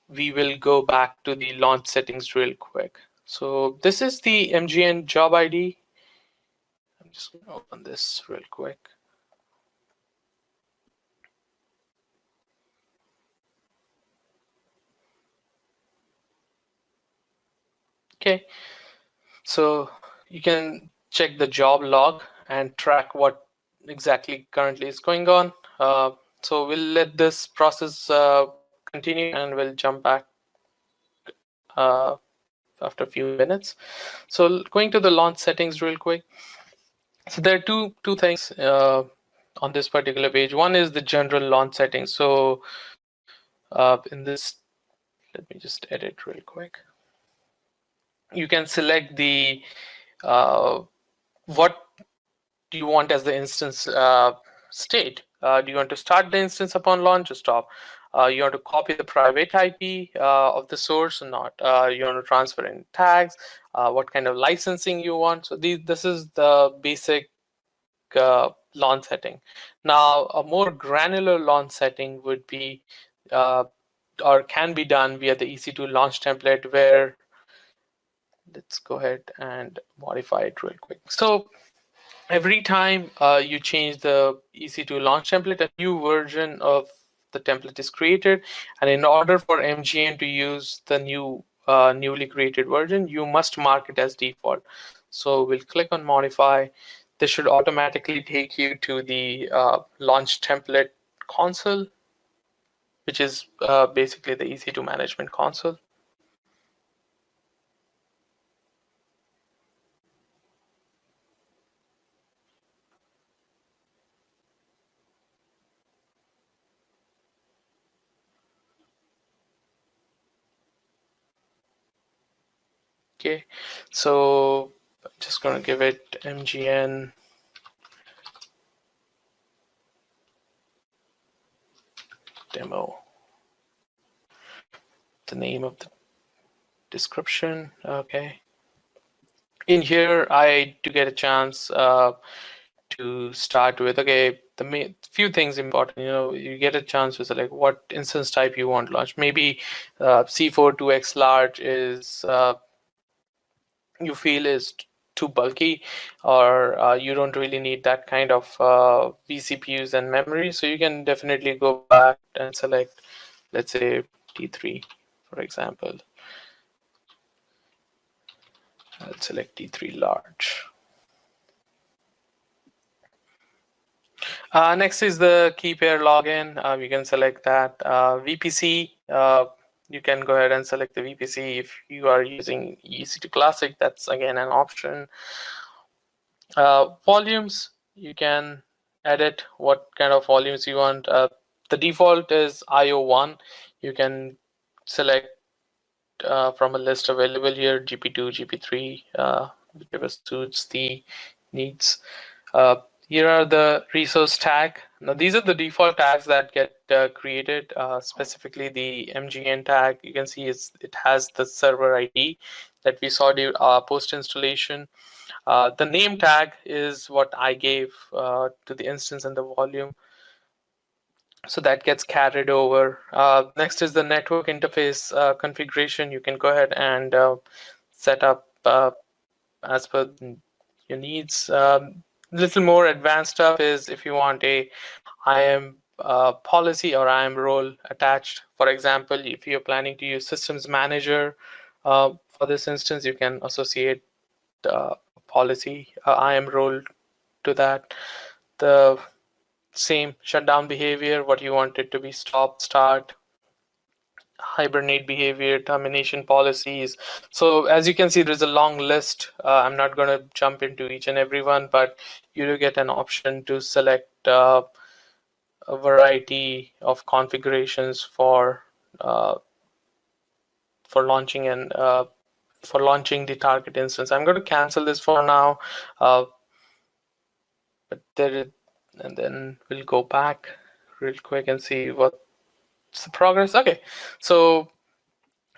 we will go back to the launch settings real quick. So this is the MGN job ID. I'm just going to open this real quick. Okay, so you can check the job log and track what exactly currently is going on. So we'll let this process continue, and we'll jump back after a few minutes. So going to the launch settings real quick. So there are two things on this particular page. One is the general launch settings. So in this, let me just edit real quick. You can select the what do you want as the instance state. Do you want to start the instance upon launch or stop? You want to copy the private IP of the source or not? You want to transfer in tags? What kind of licensing you want? So this is the basic launch setting. Now, a more granular launch setting would be or can be done via the EC2 launch template, where let's go ahead and modify it real quick. So every time you change the EC2 launch template, a new version of the template is created, and in order for MGN to use the newly created version, you must mark it as default. So we'll click on modify. This should automatically take you to the launch template console, which is basically the EC2 management console. Okay, so I'm just going to give it MGN demo, the name of the description. Okay. In here, I do get a chance to start with, okay, the few things important. You get a chance to select what instance type you want to launch. Maybe C4 2x large is you feel is too bulky, or you don't really need that kind of vCPUs and memory. So you can definitely go back and select, let's say, T3, for example. I'll select T3 large. Next is the key pair login. You can select that. VPC, you can go ahead and select the VPC. If you are using EC2 Classic, that's again an option. Volumes, you can edit what kind of volumes you want. The default is IO1. You can select from a list available here, GP2, GP3, whichever suits the needs. Here are the resource tag. Now these are the default tags that get created, specifically the MGN tag. You can see it has the server ID that we saw post installation. The name tag is what I gave to the instance and the volume. So that gets carried over. Next is the network interface configuration. You can go ahead and set up as per your needs. Little more advanced stuff is if you want a IAM policy or IAM role attached. For example, if you're planning to use systems manager for this instance, you can associate policy IAM role to that. The same shutdown behavior, what you want it to be stop, start, hibernate behavior, termination policies. So as you can see, there's a long list. I'm not going to jump into each and every one, but you do get an option to select a variety of configurations for launching and for launching the target instance. I'm going to cancel this for now, but and then we'll go back real quick and see what's the progress. Okay, so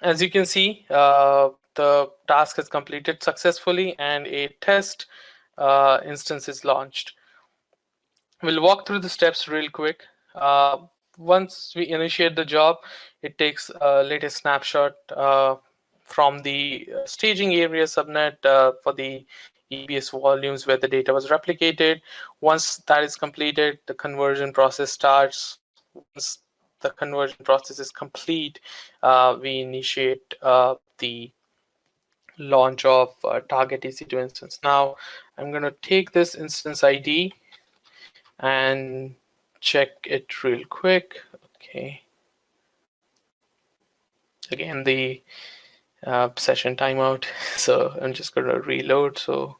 as you can see, the task is completed successfully and a test instance is launched. We'll walk through the steps real quick. Once we initiate the job, it takes a latest snapshot from the staging area subnet for the EBS volumes where the data was replicated. Once that is completed, the conversion process starts. Once the conversion process is complete, we initiate the launch of target EC2 instance. Now, I'm going to take this instance ID and check it real quick. Okay. Again, the session timeout. So I'm just going to reload. So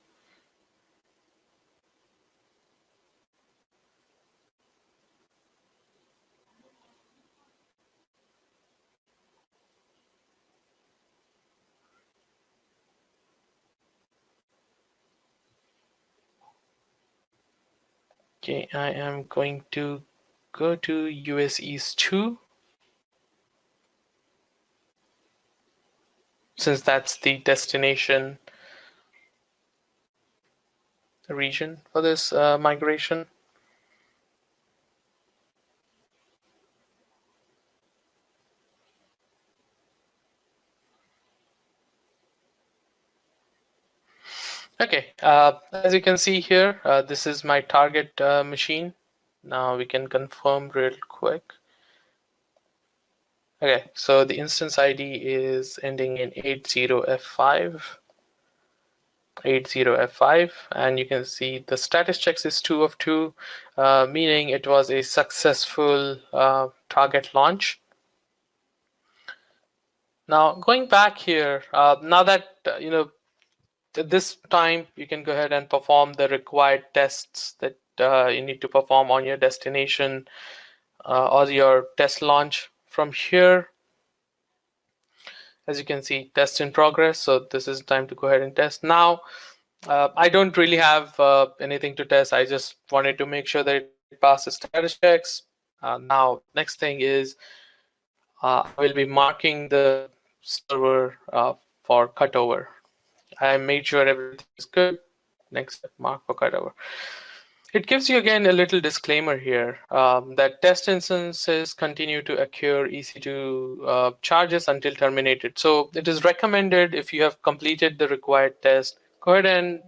okay, I am going to go to US East 2, since that's the destination region for this migration. Okay, as you can see here, this is my target machine. Now we can confirm real quick. Okay, so the instance ID is ending in 80F5. 80F5, and you can see the status checks is 2 of 2, meaning it was a successful target launch. Now going back here, now that at this time you can go ahead and perform the required tests that you need to perform on your destination or your test launch. From here, as you can see, test in progress. So this is time to go ahead and test. Now, I don't really have anything to test. I just wanted to make sure that it passes status checks. Now, next thing is I will be marking the server for cutover. I made sure everything is good. Next step, mark for cutover. It gives you again a little disclaimer here that test instances continue to accrue EC2 charges until terminated. So it is recommended, if you have completed the required test, go ahead and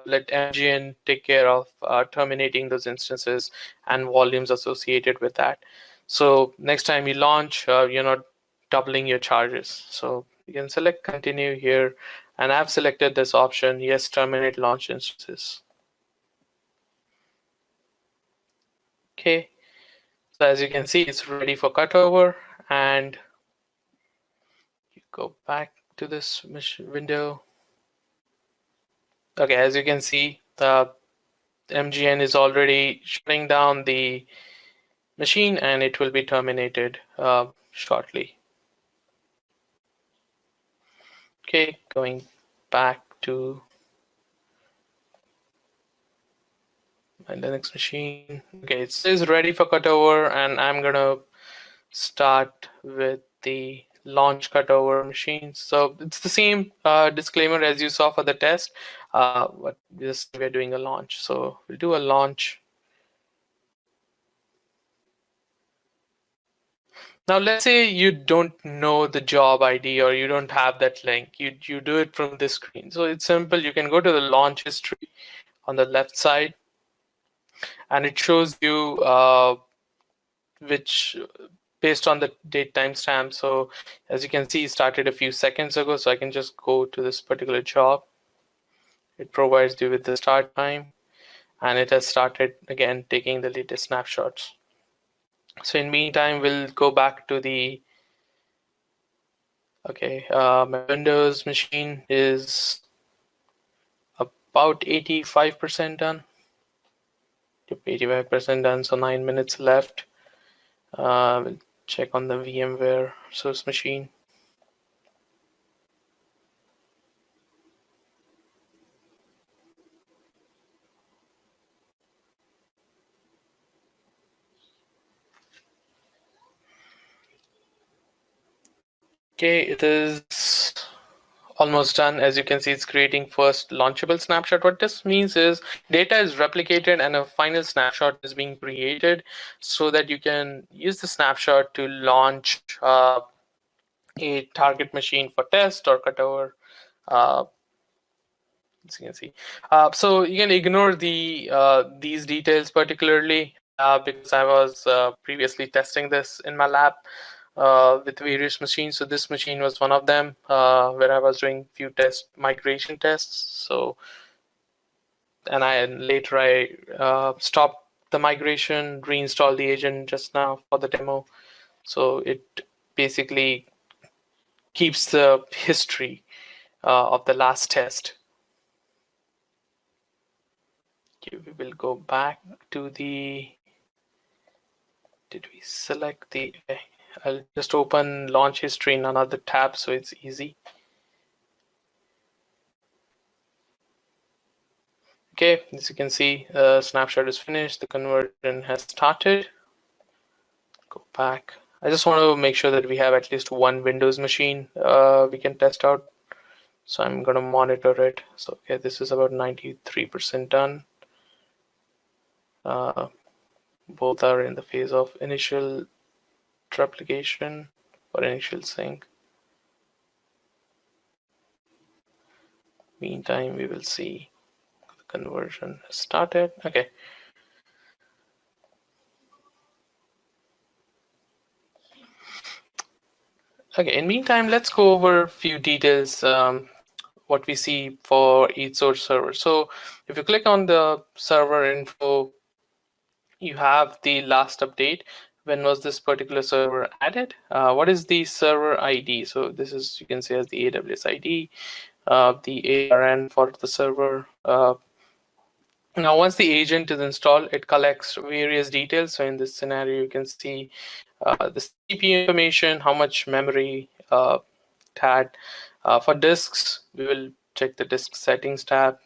let MGN take care of terminating those instances and volumes associated with that. So next time you launch, you're not doubling your charges. So you can select continue here, and I've selected this option, yes, terminate launch instances. Okay, so as you can see, it's ready for cutover, and you go back to this window. Okay, as you can see, the MGN is already shutting down the machine, and it will be terminated shortly. Okay, going back to my Linux machine. Okay, it says ready for cutover, and I'm gonna start with the launch cutover machine. So it's the same disclaimer as you saw for the test, but just we're doing a launch. So we'll do a launch. Now let's say you don't know the job ID or you don't have that link. You do it from this screen. So it's simple. You can go to the launch history on the left side, and it shows you which based on the date timestamp. So as you can see, it started a few seconds ago. So I can just go to this particular job. It provides you with the start time, and it has started again taking the latest snapshots. So in meantime, we'll go back to the Okay, my Windows machine is about 85% done. 85% done, so 9 minutes left. We'll check on the VMware source machine. Okay, it is almost done. As you can see, it's creating first launchable snapshot. What this means is data is replicated and a final snapshot is being created so that you can use the snapshot to launch a target machine for test or cutover. As you can see, so you can ignore these details particularly because I was previously testing this in my lab with various machines. So this machine was one of them where I was doing few migration tests. So, and later I stopped the migration, reinstalled the agent just now for the demo. So it basically keeps the history of the last test. Okay, we will go back to the. Did we select the? I'll just open launch history in another tab so it's easy. Okay, as you can see, snapshot is finished. The conversion has started. Go back. I just want to make sure that we have at least one Windows machine we can test out. So I'm going to monitor it. So okay, this is about 93% done. Both are in the phase of initial replication or initial sync. Meantime, we will see the conversion has started. Okay. Okay, in meantime, let's go over a few details, what we see for each source server. So if you click on the server info, you have the last update. When was this particular server added? What is the server ID? So this is, you can see as the AWS ID, the ARN for the server. Now, once the agent is installed, it collects various details. So in this scenario, you can see the CPU information, how much memory it had. For disks, we will check the disk settings tab.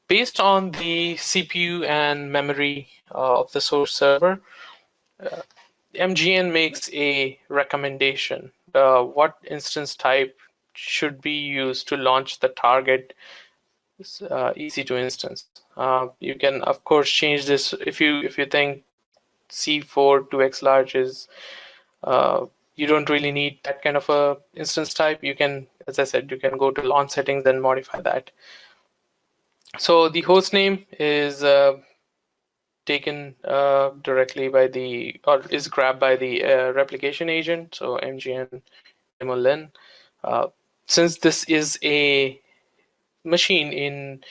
Based on the CPU and memory of the source server, MGN makes a recommendation. What instance type should be used to launch the target EC2 instance? You can, of course, change this if you think C4 2x large is you don't really need that kind of a instance type. You can, as I said, you can go to launch settings and modify that. So the host name is taken directly by or is grabbed by the replication agent. So MGN demo lin. Since this is a machine in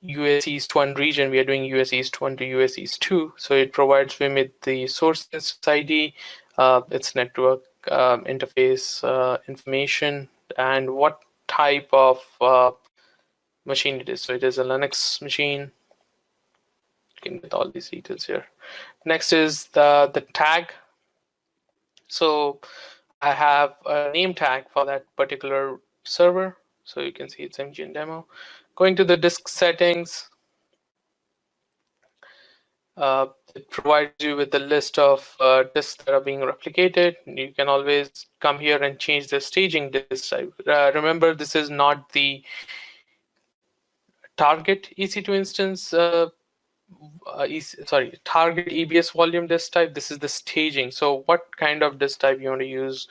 US East 1 region, we are doing US East 1 to US East 2. So it provides me with the source instance ID, its network interface information, and what type of machine it is. So it is a Linux machine. You can get all these details here. Next is the tag. So I have a name tag for that particular server. So you can see it's MGN demo. Going to the disk settings, it provides you with a list of disks that are being replicated. You can always come here and change the staging disk type. Remember, this is not the target EC2 instance, target EBS volume disk type. This is the staging. So what kind of disk type you want to use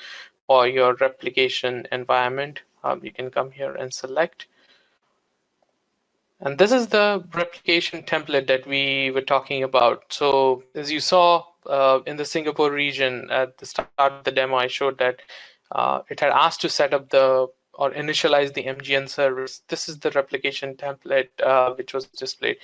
for your replication environment? You can come here and select. And this is the replication template that we were talking about. So as you saw in the Singapore region at the start of the demo, I showed that it had asked to set up or initialize the MGN service. This is the replication template which was displayed.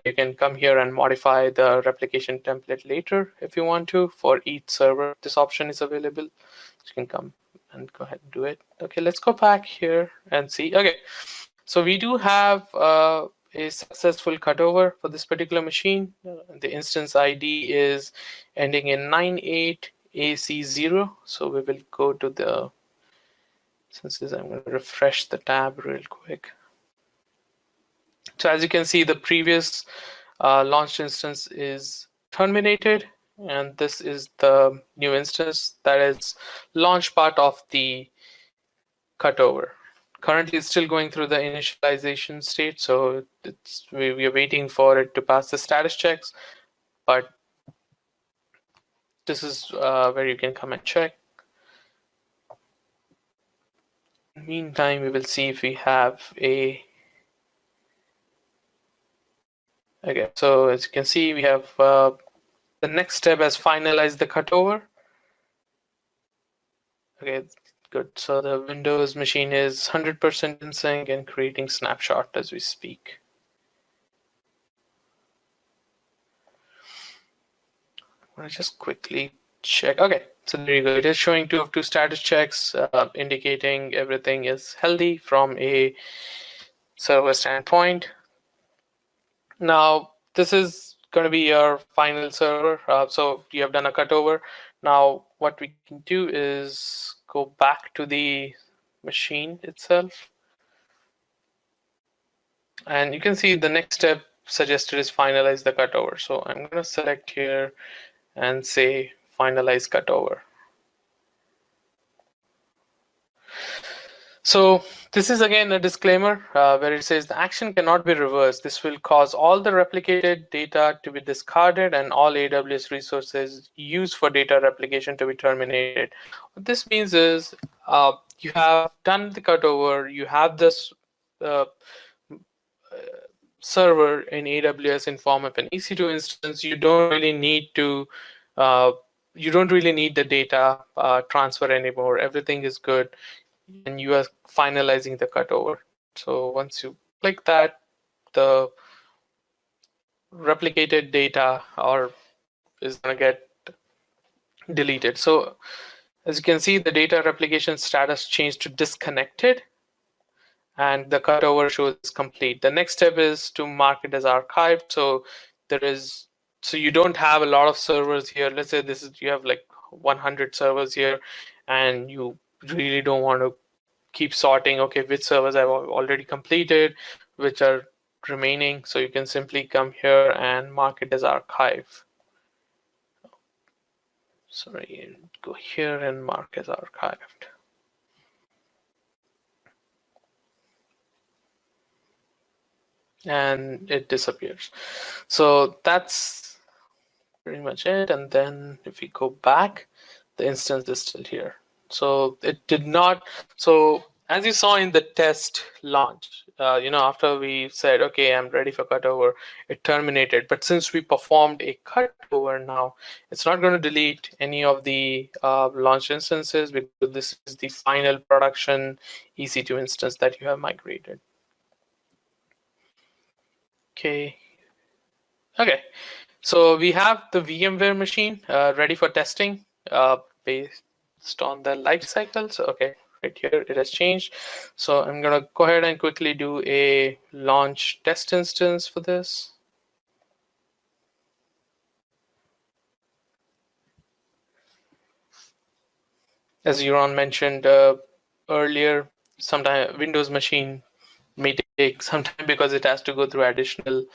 You can come here and modify the replication template later if you want to for each server. This option is available. You can come and go ahead and do it. Okay, let's go back here and see. Okay, so we do have a successful cutover for this particular machine. The instance ID is ending in 98AC0. So we will go to the instances. I'm going to refresh the tab real quick. So as you can see, the previous launched instance is terminated, and this is the new instance that is launch part of the cutover. Currently, it's still going through the initialization state, so we are waiting for it to pass the status checks, but this is where you can come and check. In the meantime, we will see if we have a okay, so as you can see, we have the next step has finalized the cutover. Okay, good. So the Windows machine is 100% in sync and creating snapshot as we speak. I want to just quickly check. Okay, so there you go. It is showing 2 of 2 status checks, indicating everything is healthy from a server standpoint. Now, this is going to be your final server. So you have done a cutover. Now, what we can do is go back to the machine itself. And you can see the next step suggested is finalize the cutover. So I'm going to select here and say finalize cutover. So this is again a disclaimer where it says the action cannot be reversed. This will cause all the replicated data to be discarded and all AWS resources used for data replication to be terminated. What this means is you have done the cutover, you have this server in AWS in form of an EC2 instance. You don't really need to the data transfer anymore. Everything is good, and you are finalizing the cutover. So once you click that, the replicated data is going to get deleted. So as you can see, the data replication status changed to disconnected, and the cutover shows complete. The next step is to mark it as archived. So you don't have a lot of servers here. Let's say you have like 100 servers here, and you really don't want to keep sorting, okay, which servers I've already completed, which are remaining. So you can simply come here and mark it as archive. Sorry, go here and mark as archived. And it disappears. So that's pretty much it. And then if we go back, the instance is still here. So it did not. So as you saw in the test launch, after we said, okay, I'm ready for cutover, it terminated. But since we performed a cutover now, it's not going to delete any of the launch instances, because this is the final production EC2 instance that you have migrated. Okay. So we have the VMware machine ready for testing based on the life cycle. So okay, right here it has changed. So I'm gonna go ahead and quickly do a launch test instance for this. As Euron mentioned earlier, sometimes Windows machine may take some time because it has to go through additional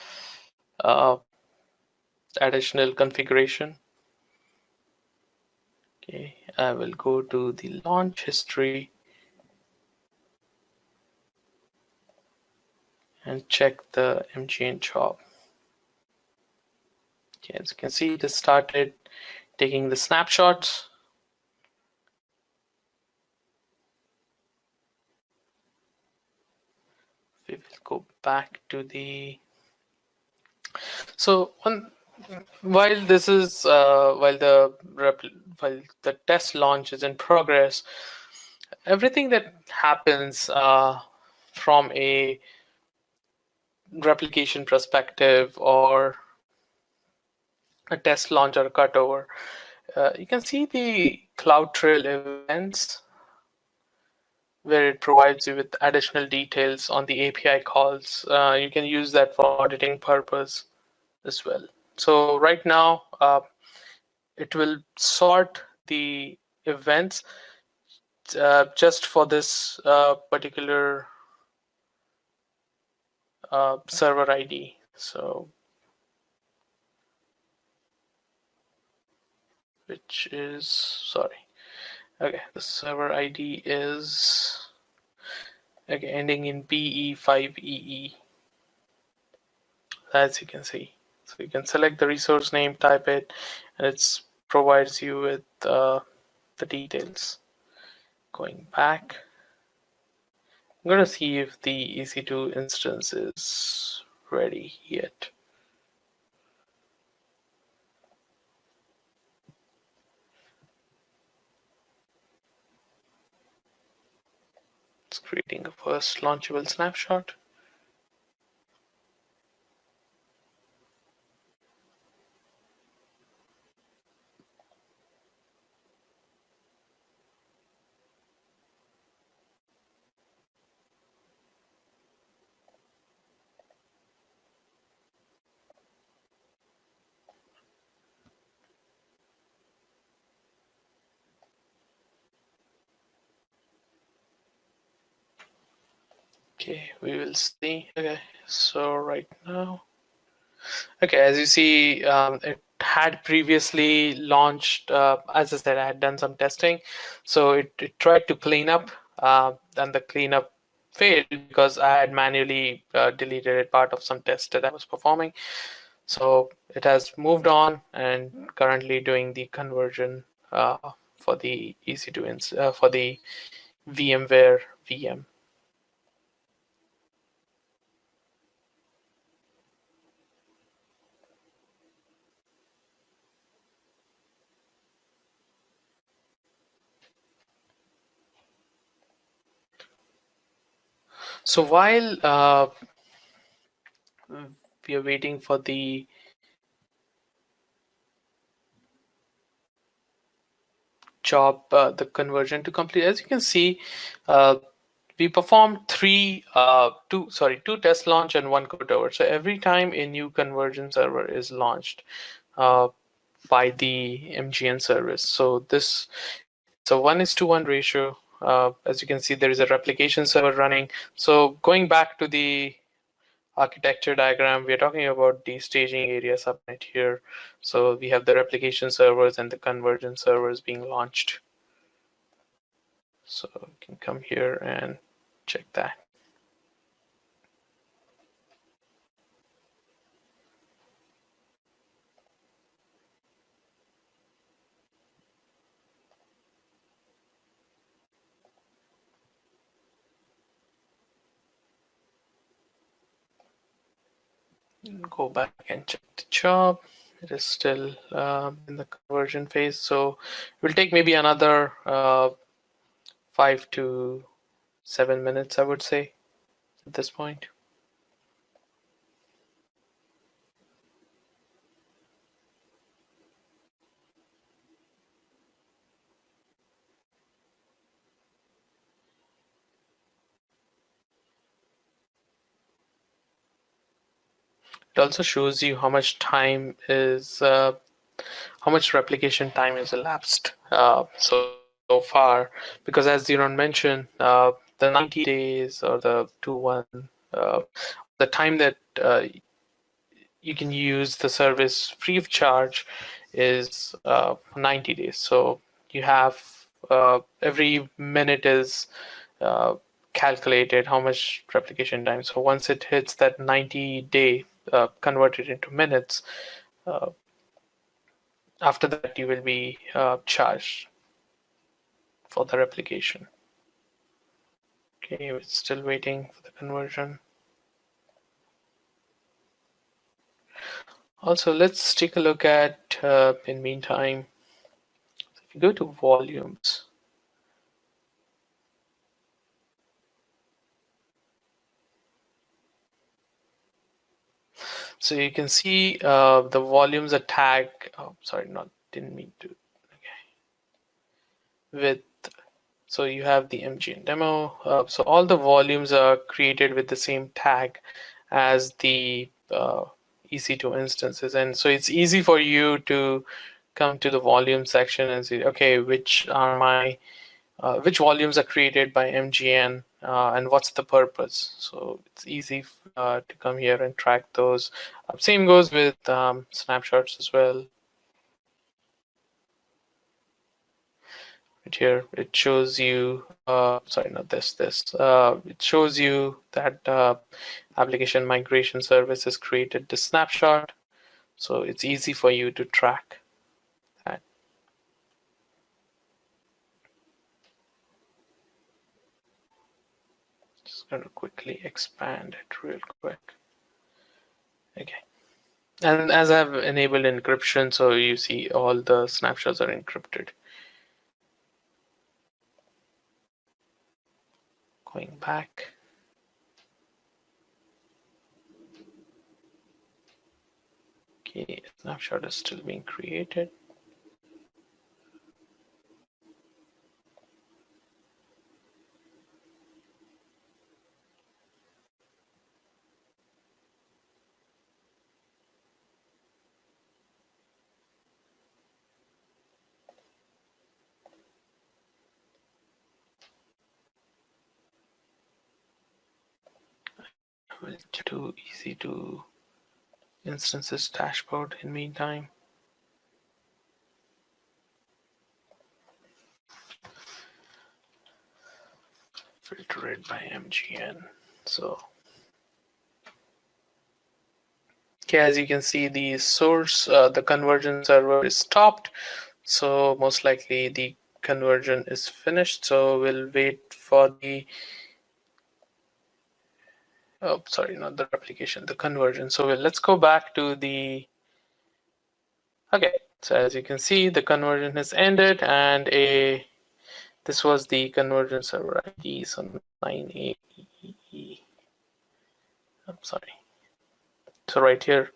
configuration. Okay, I will go to the launch history and check the MGN job. Okay, as you can see, it has started taking the snapshots. We will go back to the. So while this is while the test launch is in progress, everything that happens from a replication perspective or a test launch or a cutover, you can see the CloudTrail events where it provides you with additional details on the API calls. You can use that for auditing purpose as well. So right now, it will sort the events just for this particular server ID. So, which is, sorry. Okay, the server ID is, okay, ending in PE5EE, as you can see. So you can select the resource name, type it, and it provides you with the details. Going back, I'm going to see if the EC2 instance is ready yet. It's creating a first launchable snapshot. Okay, we will see. Okay, so right now, okay, as you see, it had previously launched, as I said, I had done some testing. So it tried to clean up, and the cleanup failed because I had manually deleted it, part of some test that I was performing. So it has moved on and currently doing the conversion for the EC2 for the VMware VM. So while we are waiting for the job, the conversion to complete, as you can see, we performed two test launch and one cutover. So every time a new conversion server is launched by the MGN service, so this, so 1:1 ratio. As you can see, there is a replication server running. So going back to the architecture diagram, we're talking about the staging area subnet here. So we have the replication servers and the conversion servers being launched. So you can come here and check that. Go back and check the job. It is still in the conversion phase. So it will take maybe another 5 to 7 minutes, I would say, at this point. It also shows you how much time is, how much replication time is elapsed so far. Because as Ziron mentioned, the 90 days or the 2-1, the time that you can use the service free of charge is 90 days. So you have every minute is calculated how much replication time. So once it hits that 90-day converted into minutes, after that you will be charged for the replication. Okay, we're still waiting for the conversion. Also, let's take a look at, in meantime, if you go to volumes, so you can see the volumes are tagged. Oh, sorry, didn't mean to. Okay. With, So you have the MGN demo. So all the volumes are created with the same tag as the EC2 instances. And so it's easy for you to come to the volume section and see, okay, which volumes are created by MGN and what's the purpose. So it's easy to come here and track those. Same goes with snapshots as well. Right here, it shows you, sorry, not this, it shows you that application migration service has created the snapshot. So it's easy for you to track that. Just going to quickly expand it real quick. Okay. And as I've enabled encryption, so you see all the snapshots are encrypted. Going back. Okay, snapshot is still being created. We'll do EC2 instances dashboard in meantime. Filter it by MGN. So, okay, as you can see, the source, the conversion server is stopped. So most likely the conversion is finished. So we'll wait for the, oh, sorry, not the replication, the conversion. So let's go back to the, okay. So as you can see, the conversion has ended, and this was the conversion server ID, so 9A. I'm sorry. So right here,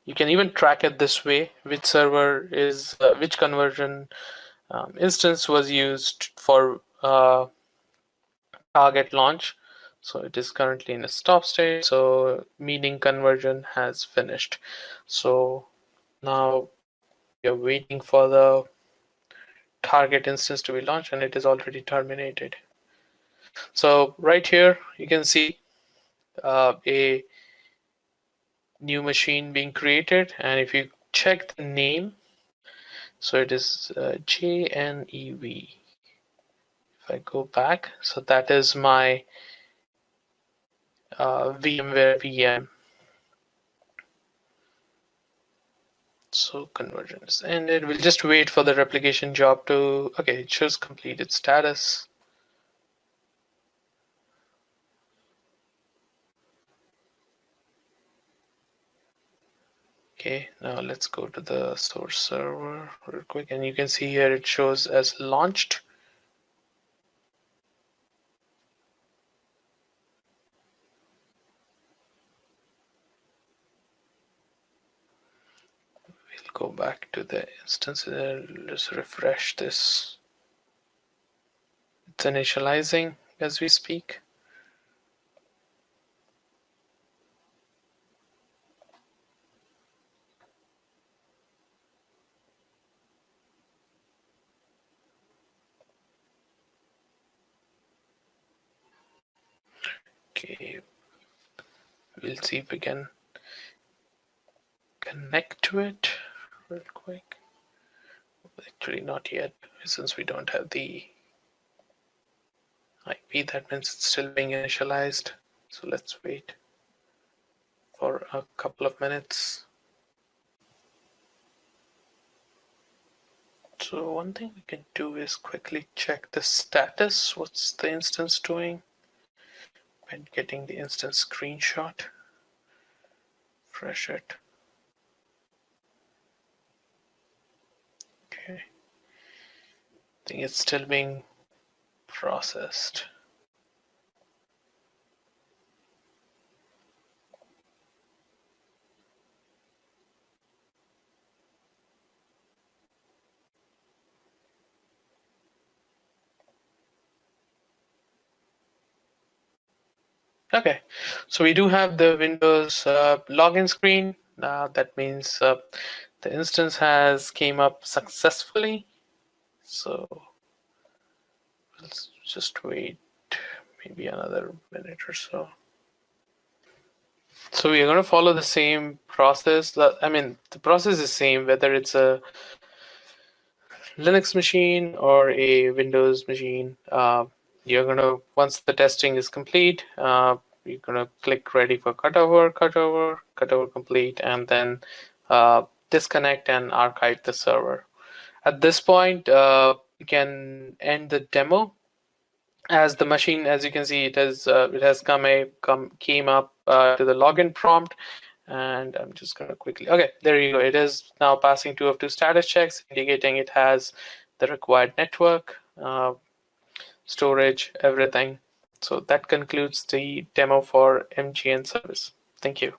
you can even track it this way, which server is, which conversion instance was used for target launch. So it is currently in a stop state, so meaning conversion has finished. So now we are waiting for the target instance to be launched, and it is already terminated. So right here, you can see a new machine being created. And if you check the name, so it is JNEV. If I go back, so that is my VMware VM. So conversion is ended. We'll just wait for the replication job to, okay, it shows completed status. Okay, now let's go to the source server real quick, and you can see here it shows as launched. We'll go back to the instance and let's refresh this. It's initializing as we speak. Okay, we'll see if we can connect to it real quick. Actually, not yet, since we don't have the IP. That means it's still being initialized. So let's wait for a couple of minutes. So one thing we can do is quickly check the status. What's the instance doing? And getting the instance screenshot. Refresh it. Okay. I think it's still being processed. Okay, so we do have the Windows login screen. That means the instance has came up successfully. So let's just wait maybe another minute or so. So we are going to follow the same process. I mean, the process is same, whether it's a Linux machine or a Windows machine. You're going to, once the testing is complete, you're going to click ready for cutover, cutover complete, and then disconnect and archive the server. At this point, you can end the demo. As the machine, as you can see, it has came up to the login prompt, and I'm just going to quickly. Okay, there you go. It is now passing 2 of 2 status checks, indicating it has the required network, storage, everything. So that concludes the demo for MGN service. Thank you.